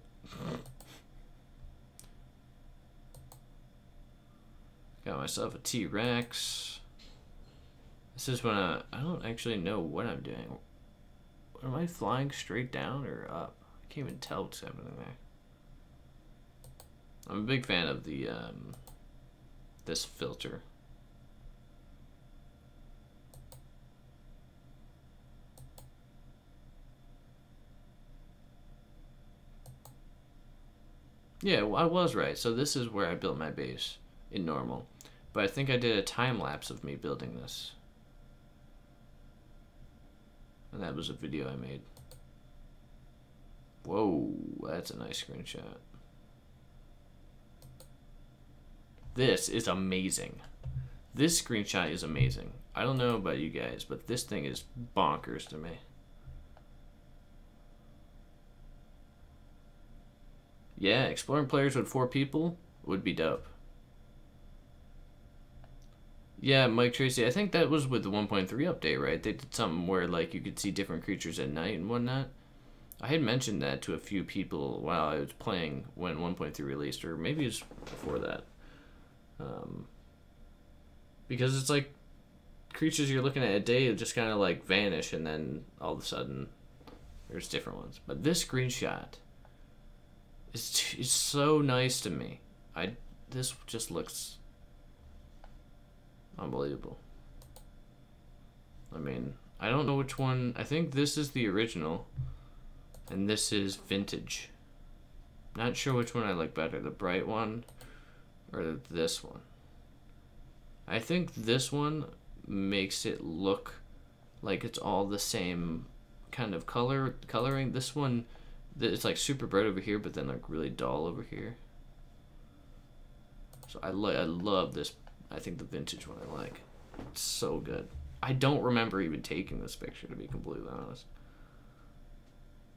Got myself a T-Rex. This is when I don't actually know what I'm doing. Am I flying straight down or up? I can't even tell what's happening there. I'm a big fan of the this filter. Yeah, well, I was right. So this is where I built my base in normal. But I think I did a time lapse of me building this. And that was a video I made. Whoa, that's a nice screenshot. This is amazing. This screenshot is amazing. I don't know about you guys, but this thing is bonkers to me. Yeah, exploring players with 4 people would be dope. Yeah, Mike Tracy, I think that was with the 1.3 update, right? They did something where like you could see different creatures at night and whatnot. I had mentioned that to a few people while I was playing when 1.3 released, or maybe it was before that. Because it's like creatures you're looking at a day just kind of like vanish, and then all of a sudden there's different ones. But this screenshot is so nice to me. This just looks unbelievable. I mean, I don't know which one. I think this is the original, and this is vintage. Not sure which one I like better, the bright one or this one. I think this one makes it look like it's all the same kind of coloring. This one, it's like super bright over here, but then like really dull over here. So I love this. I think the vintage one I like. It's so good. I don't remember even taking this picture, to be completely honest.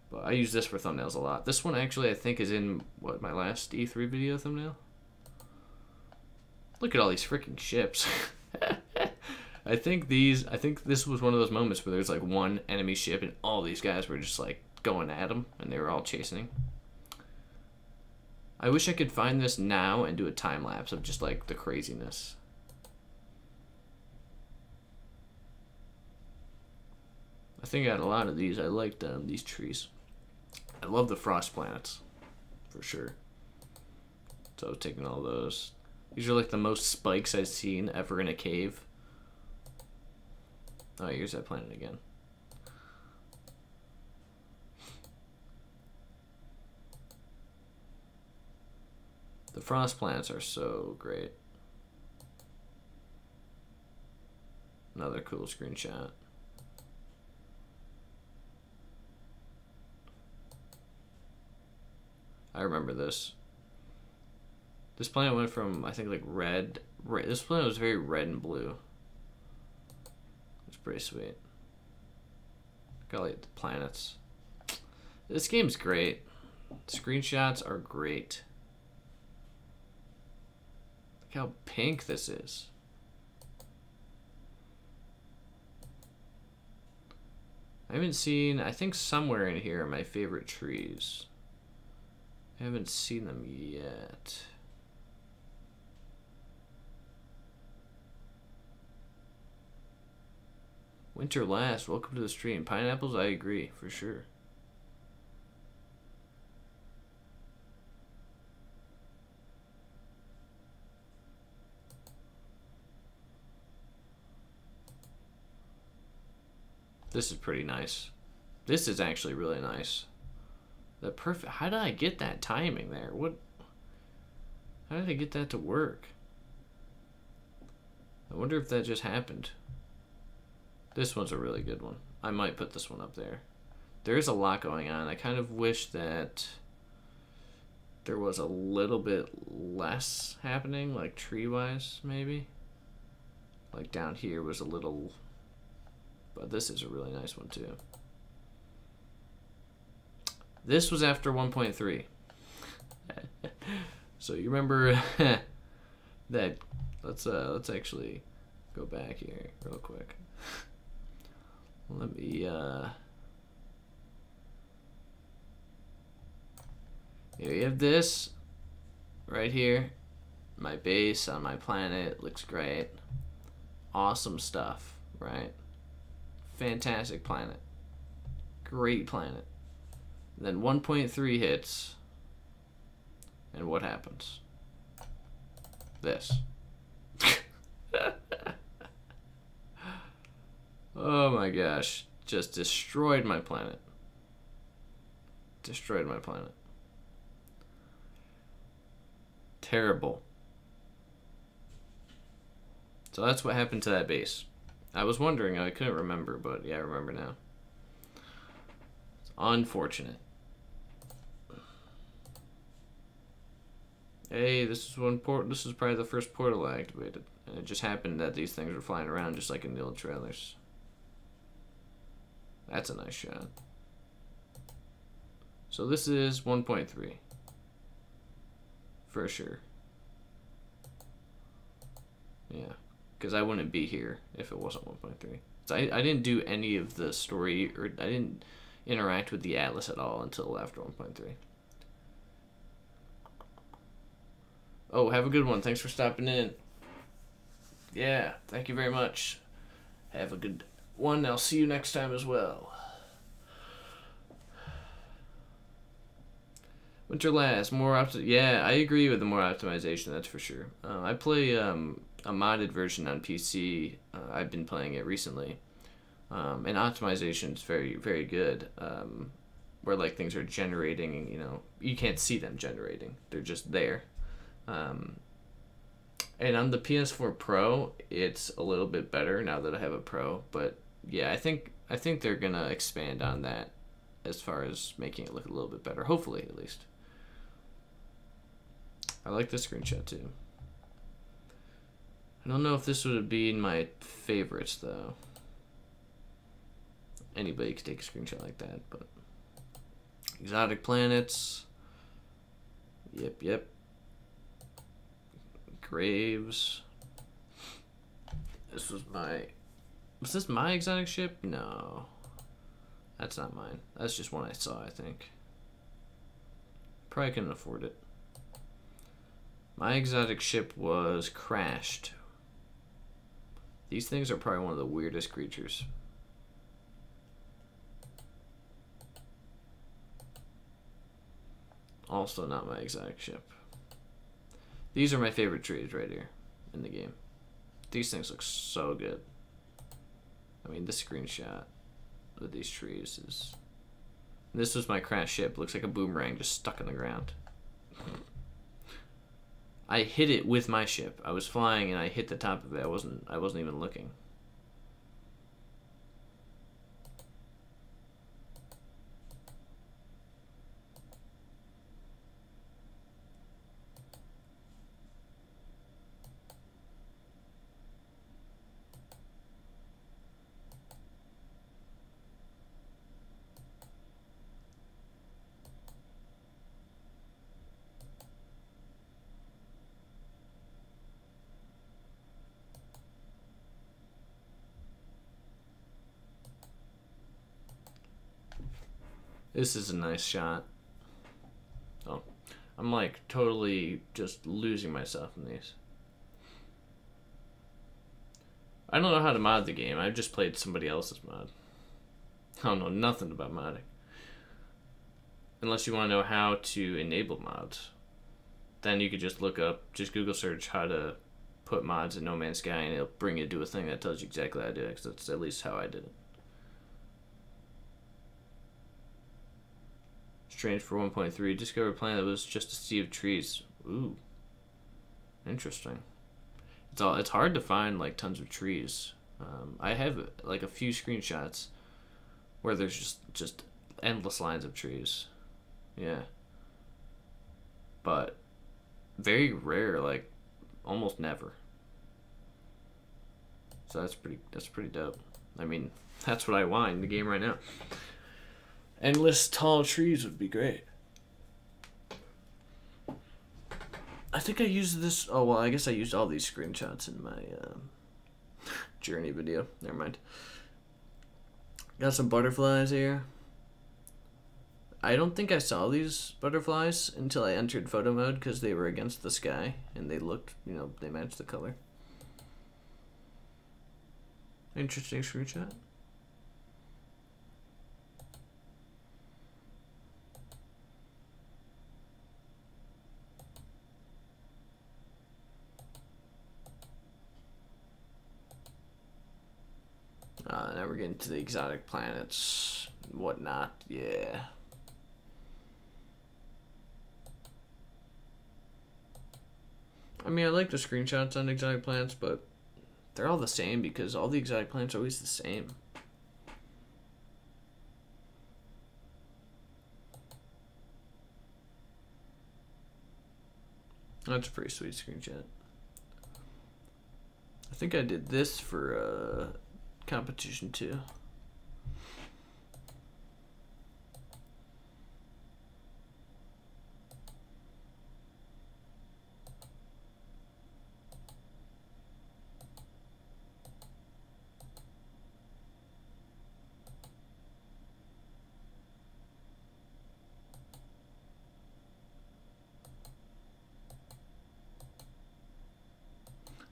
But I use this for thumbnails a lot. This one actually I think is in, what, my last E3 video thumbnail? Look at all these freaking ships. I think this was one of those moments where there's like one enemy ship and all these guys were just like going at him and they were all chasing him. I wish I could find this now and do a time lapse of just like the craziness. I think I had a lot of these. I liked these trees. I love the frost planets, for sure. So I was taking all those. These are like the most spikes I've seen ever in a cave. Oh, here's that planet again. The frost planets are so great. Another cool screenshot. I remember this. This planet went from, I think, like red. This planet was very red and blue. It's pretty sweet. Got like the planets. This game's great. Screenshots are great. Look how pink this is. I haven't seen, I think somewhere in here are my favorite trees. I haven't seen them yet. Winter last. Welcome to the stream. Pineapples, I agree, for sure. This is pretty nice. This is actually really nice. The perfect. How did I get that timing there? What? How did I get that to work? I wonder if that just happened. This one's a really good one. I might put this one up there. There's a lot going on. I kind of wish that there was a little bit less happening, like tree-wise, maybe. Like down here was a little... But this is a really nice one, too. This was after 1.3. So you remember that... Let's actually go back here real quick. Let me Here you have this right here. My base on my planet looks great. Awesome stuff, right? Fantastic planet. Great planet. Then 1.3 hits. And what happens? This. Oh my gosh. Just destroyed my planet. Destroyed my planet. Terrible. So that's what happened to that base. I was wondering, I couldn't remember, but yeah, I remember now. It's unfortunate. Hey, this is probably the first portal I activated. And it just happened that these things were flying around just like in the old trailers. That's a nice shot. So this is 1.3. For sure. Yeah. Because I wouldn't be here if it wasn't 1.3. So I didn't do any of the story, or I didn't interact with the Atlas at all until after 1.3. Oh, have a good one. Thanks for stopping in. Yeah, thank you very much. Have a good one. I'll see you next time as well. Winter Last, yeah, I agree with the more optimization, that's for sure. I play a modded version on PC. I've been playing it recently. And optimization is very, very good. Where like things are generating, you know, you can't see them generating. They're just there. And on the PS4 Pro, it's a little bit better now that I have a Pro. But yeah, I think they're gonna expand on that as far as making it look a little bit better. Hopefully, at least. I like this screenshot too. I don't know if this would be in my favorites though. Anybody could take a screenshot like that, but exotic planets. Yep. Graves. Was this my exotic ship? No. That's not mine. That's just one I saw, I think. Probably couldn't afford it. My exotic ship was crashed. These things are probably one of the weirdest creatures. Also not my exotic ship. These are my favorite trees right here in the game. These things look so good. I mean, this screenshot of these trees is... This was my crashed ship. Looks like a boomerang just stuck in the ground. I hit it with my ship. I was flying and I hit the top of it. I wasn't even looking. This is a nice shot. Oh, I'm like totally just losing myself in these. I don't know how to mod the game. I've just played somebody else's mod. I don't know nothing about modding. Unless you want to know how to enable mods. Then you could just look up, just Google search how to put mods in No Man's Sky and it'll bring you to a thing that tells you exactly how to do it, because that's at least how I did it. Strange for 1.3. Discovered a planet that was just a sea of trees. Ooh. Interesting. It's hard to find like tons of trees. I have like a few screenshots where there's just endless lines of trees. Yeah. But very rare, like almost never. So that's pretty dope. I mean, that's what I want in the game right now. Endless tall trees would be great. I think I used this... Oh, well, I guess I used all these screenshots in my journey video. Never mind. Got some butterflies here. I don't think I saw these butterflies until I entered photo mode because they were against the sky and they looked, you know, they matched the color. Interesting screenshot. Now we're getting to the exotic planets and whatnot. Yeah. I mean, I like the screenshots on exotic planets, but they're all the same because all the exotic planets are always the same. That's a pretty sweet screenshot. I think I did this for competition too.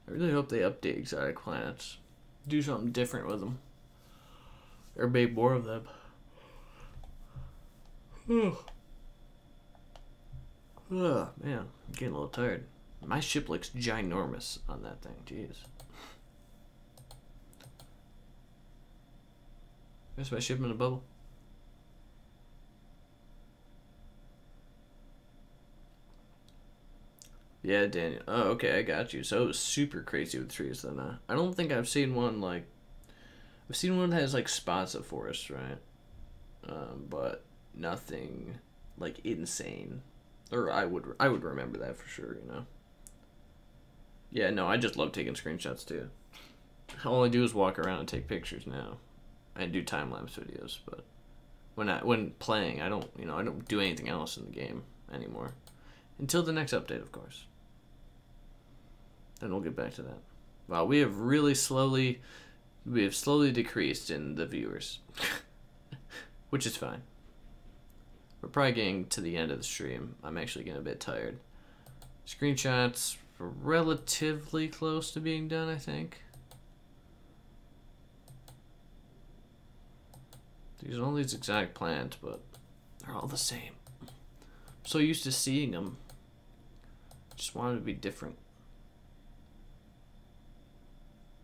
I really hope they update exotic planets. Do something different with them. Or make more of them. Oh, man. I'm getting a little tired. My ship looks ginormous on that thing. Jeez. There's my ship in a bubble. Yeah, Daniel. Oh, okay, I got you. So it was super crazy with trees then, huh? I don't think I've seen one like... I've seen one that has like spots of forest, right? But nothing like insane. Or I would remember that for sure, you know? Yeah, no, I just love taking screenshots too. All I do is walk around and take pictures now. And do time-lapse videos, but... When playing, I don't do anything else in the game anymore. Until the next update, of course. Then we'll get back to that. Wow, we have slowly decreased in the viewers. Which is fine. We're probably getting to the end of the stream. I'm actually getting a bit tired. Screenshots are relatively close to being done, I think. There's all these exotic plants, but they're all the same. I'm so used to seeing them. Just wanted to be different.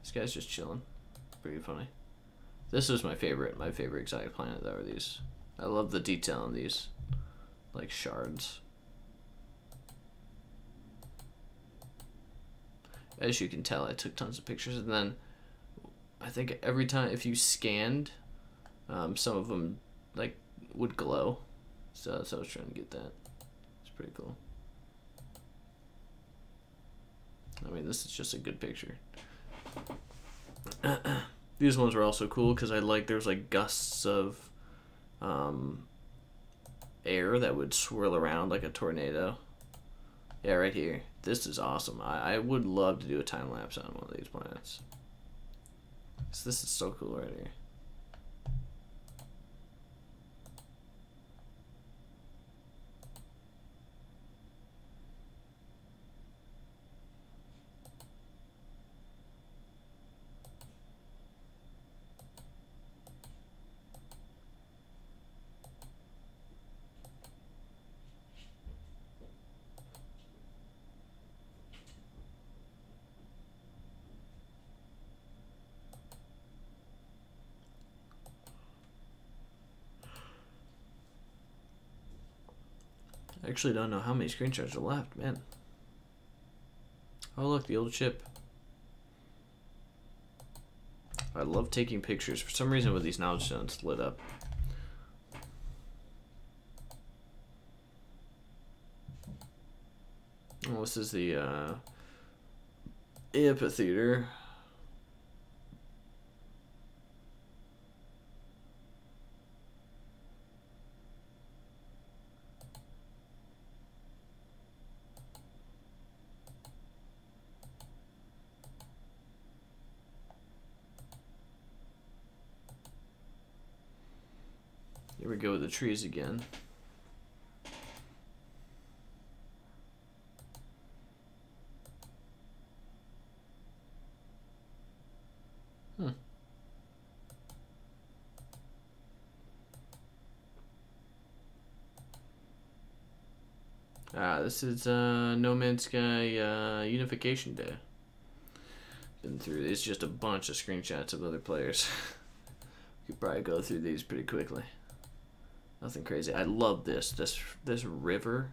This guy's just chilling. Pretty funny. This is my favorite exotic planet though, are these. I love the detail on these. Like shards. As you can tell, I took tons of pictures, and then I think every time if you scanned, some of them like would glow. So I was trying to get that. It's pretty cool. I mean, this is just a good picture. These ones were also cool because there's like gusts of air that would swirl around like a tornado. Yeah, right here. This is awesome. I would love to do a time lapse on one of these planets. So this is so cool right here. I actually don't know how many screenshots are left, man. Oh look, the old ship. I love taking pictures. For some reason with these knowledge stones lit up. Well, this is the amphitheater. Here we go with the trees again. This is No Man's Sky Unification Day. Been through. It's just a bunch of screenshots of other players. You could probably go through these pretty quickly. Nothing crazy. I love this river,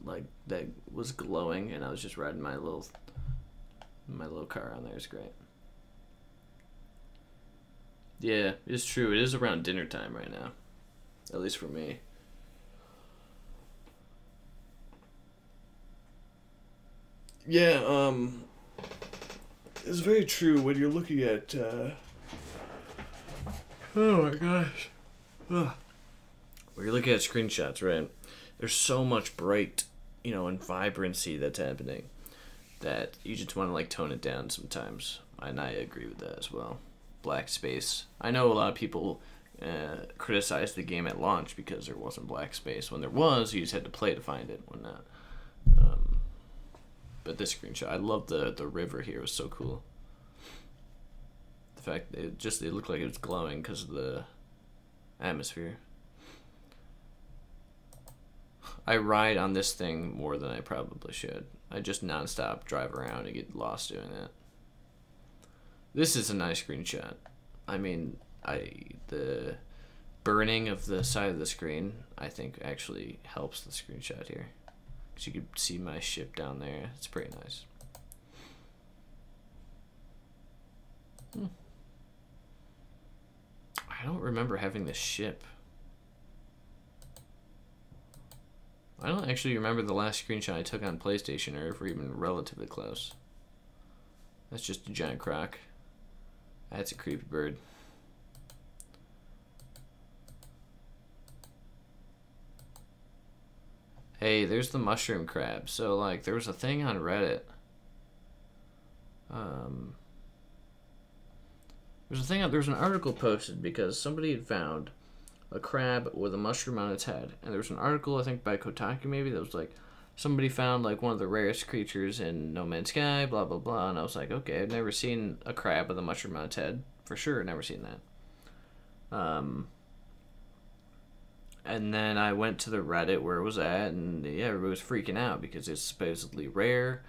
like that was glowing, and I was just riding my little car on there. It's great. Yeah, it's true. It is around dinner time right now, at least for me. Yeah, it's very true when you're looking at. Oh my gosh. Ugh. When you're looking at screenshots, right? There's so much bright, and vibrancy that's happening that you just want to like tone it down sometimes. And I agree with that as well. Black space. I know a lot of people criticized the game at launch because there wasn't black space. When there was, you just had to play to find it. When not. But this screenshot, I love the river here. It was so cool. The fact it looked like it was glowing because of the atmosphere. I ride on this thing more than I probably should. I just nonstop drive around and get lost doing that. This is a nice screenshot. I mean, the burning of the side of the screen, I think, actually helps the screenshot here. Because you can see my ship down there. It's pretty nice. I don't remember having this ship. I don't actually remember the last screenshot I took on PlayStation, or if we're even relatively close. That's just a giant croc. That's a creepy bird. Hey, there's the mushroom crab. So, like, there was a thing on Reddit. There was an article posted because somebody had found a crab with a mushroom on its head. And there was an article, I think, by Kotaku maybe, that was like, somebody found, like, one of the rarest creatures in No Man's Sky, blah, blah, blah. And I was like, okay, I've never seen a crab with a mushroom on its head. For sure, never seen that. And then I went to the Reddit where it was at, and yeah, everybody was freaking out because it's supposedly rare.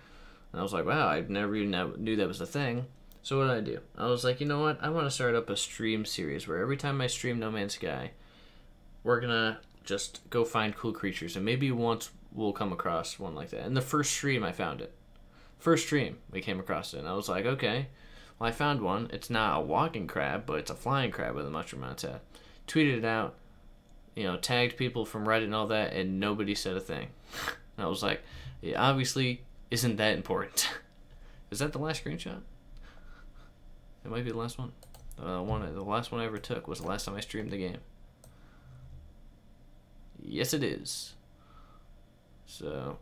And I was like, wow, I never even knew that was a thing. So what did I do? I was like, you know what? I want to start up a stream series where every time I stream No Man's Sky, we're going to just go find cool creatures. And maybe once we'll come across one like that. And the first stream, I found it. First stream, we came across it. And I was like, okay, well, I found one. It's not a walking crab, but it's a flying crab with a mushroom on its head. Tweeted it out. Tagged people from Reddit and all that, and nobody said a thing. And I was like, it obviously isn't that important. Is that the last screenshot? It might be the last one. The last one I ever took was the last time I streamed the game. Yes, it is. So,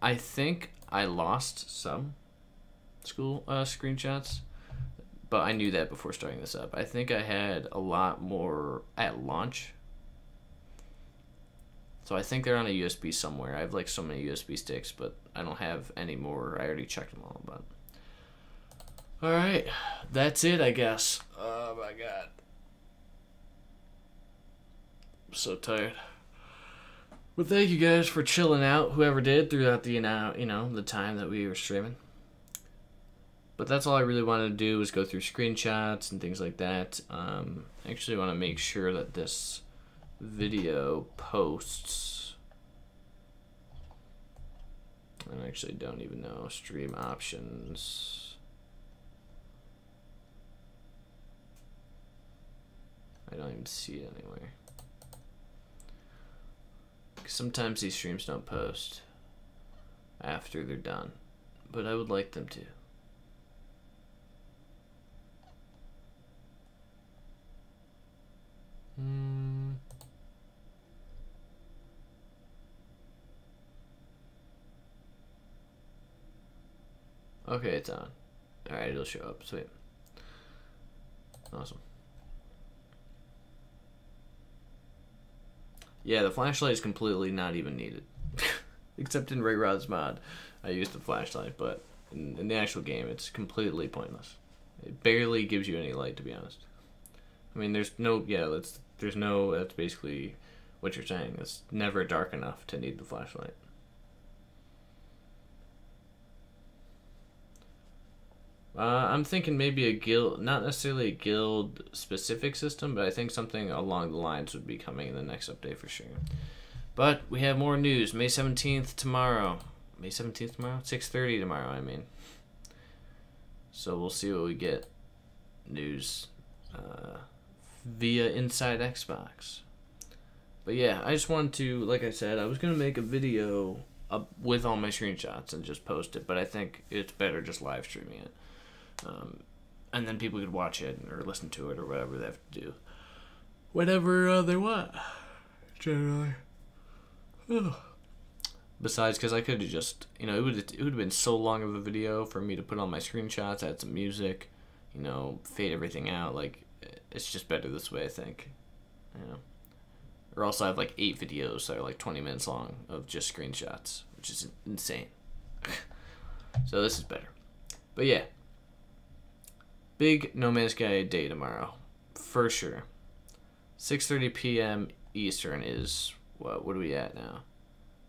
I think I lost some school screenshots, but I knew that before starting this up. I think I had a lot more at launch. So I think they're on a USB somewhere. I have like so many USB sticks, but I don't have any more. I already checked them all, but alright. That's it, I guess. Oh my god. I'm so tired. Well, thank you guys for chilling out, whoever did, throughout the the time that we were streaming. But that's all I really wanted to do was go through screenshots and things like that. I actually want to make sure that this video posts. I actually don't even know. Stream options. I don't even see it anywhere. Sometimes these streams don't post after they're done, but I would like them to. Okay, it's on. Alright, it'll show up. Sweet. Awesome. Yeah, the flashlight is completely not even needed. Except in Ray Rod's mod, I used the flashlight, but in the actual game, it's completely pointless. It barely gives you any light, to be honest. I mean, that's basically what you're saying. It's never dark enough to need the flashlight. I'm thinking maybe a guild, not necessarily a guild specific system, but I think something along the lines would be coming in the next update for sure. But we have more news. May 17th tomorrow. May 17th tomorrow? 6:30 tomorrow, I mean. So we'll see what we get. News via Inside Xbox. But yeah, I just wanted to, like I said, I was going to make a video with all my screenshots and just post it, but I think it's better just live streaming it. And then people could watch it or listen to it or whatever they have to do. Whatever they want, generally. Besides, because I could have just, it would have been so long of a video for me to put on my screenshots, add some music, fade everything out. Like, it's just better this way, I think. Or else I have like 8 videos that are like 20 minutes long of just screenshots, which is insane. So this is better. But yeah. Big No Man's Sky day tomorrow, for sure. 6:30 p.m. Eastern is, what are we at now?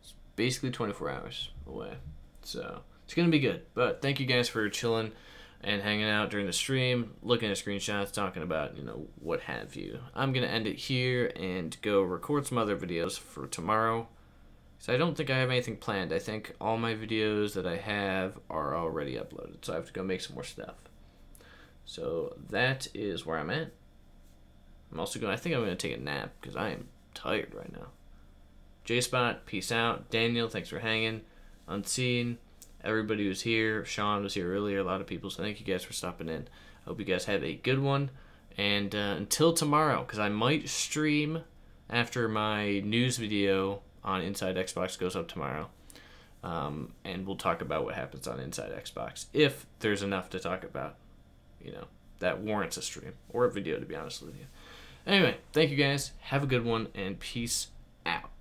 It's basically 24 hours away. So it's going to be good. But thank you guys for chilling and hanging out during the stream, looking at screenshots, talking about, what have you. I'm going to end it here and go record some other videos for tomorrow. So I don't think I have anything planned. I think all my videos that I have are already uploaded. So I have to go make some more stuff. So that is where I'm at. I think I'm going to take a nap because I am tired right now. J-Spot, peace out. Daniel, thanks for hanging. Unseen, everybody who's here. Sean was here earlier, a lot of people, so thank you guys for stopping in. I hope you guys have a good one. And until tomorrow, because I might stream after my news video on Inside Xbox goes up tomorrow. And we'll talk about what happens on Inside Xbox, if there's enough to talk about. That warrants a stream or a video, to be honest with you. Anyway, thank you guys. Have a good one, and peace out.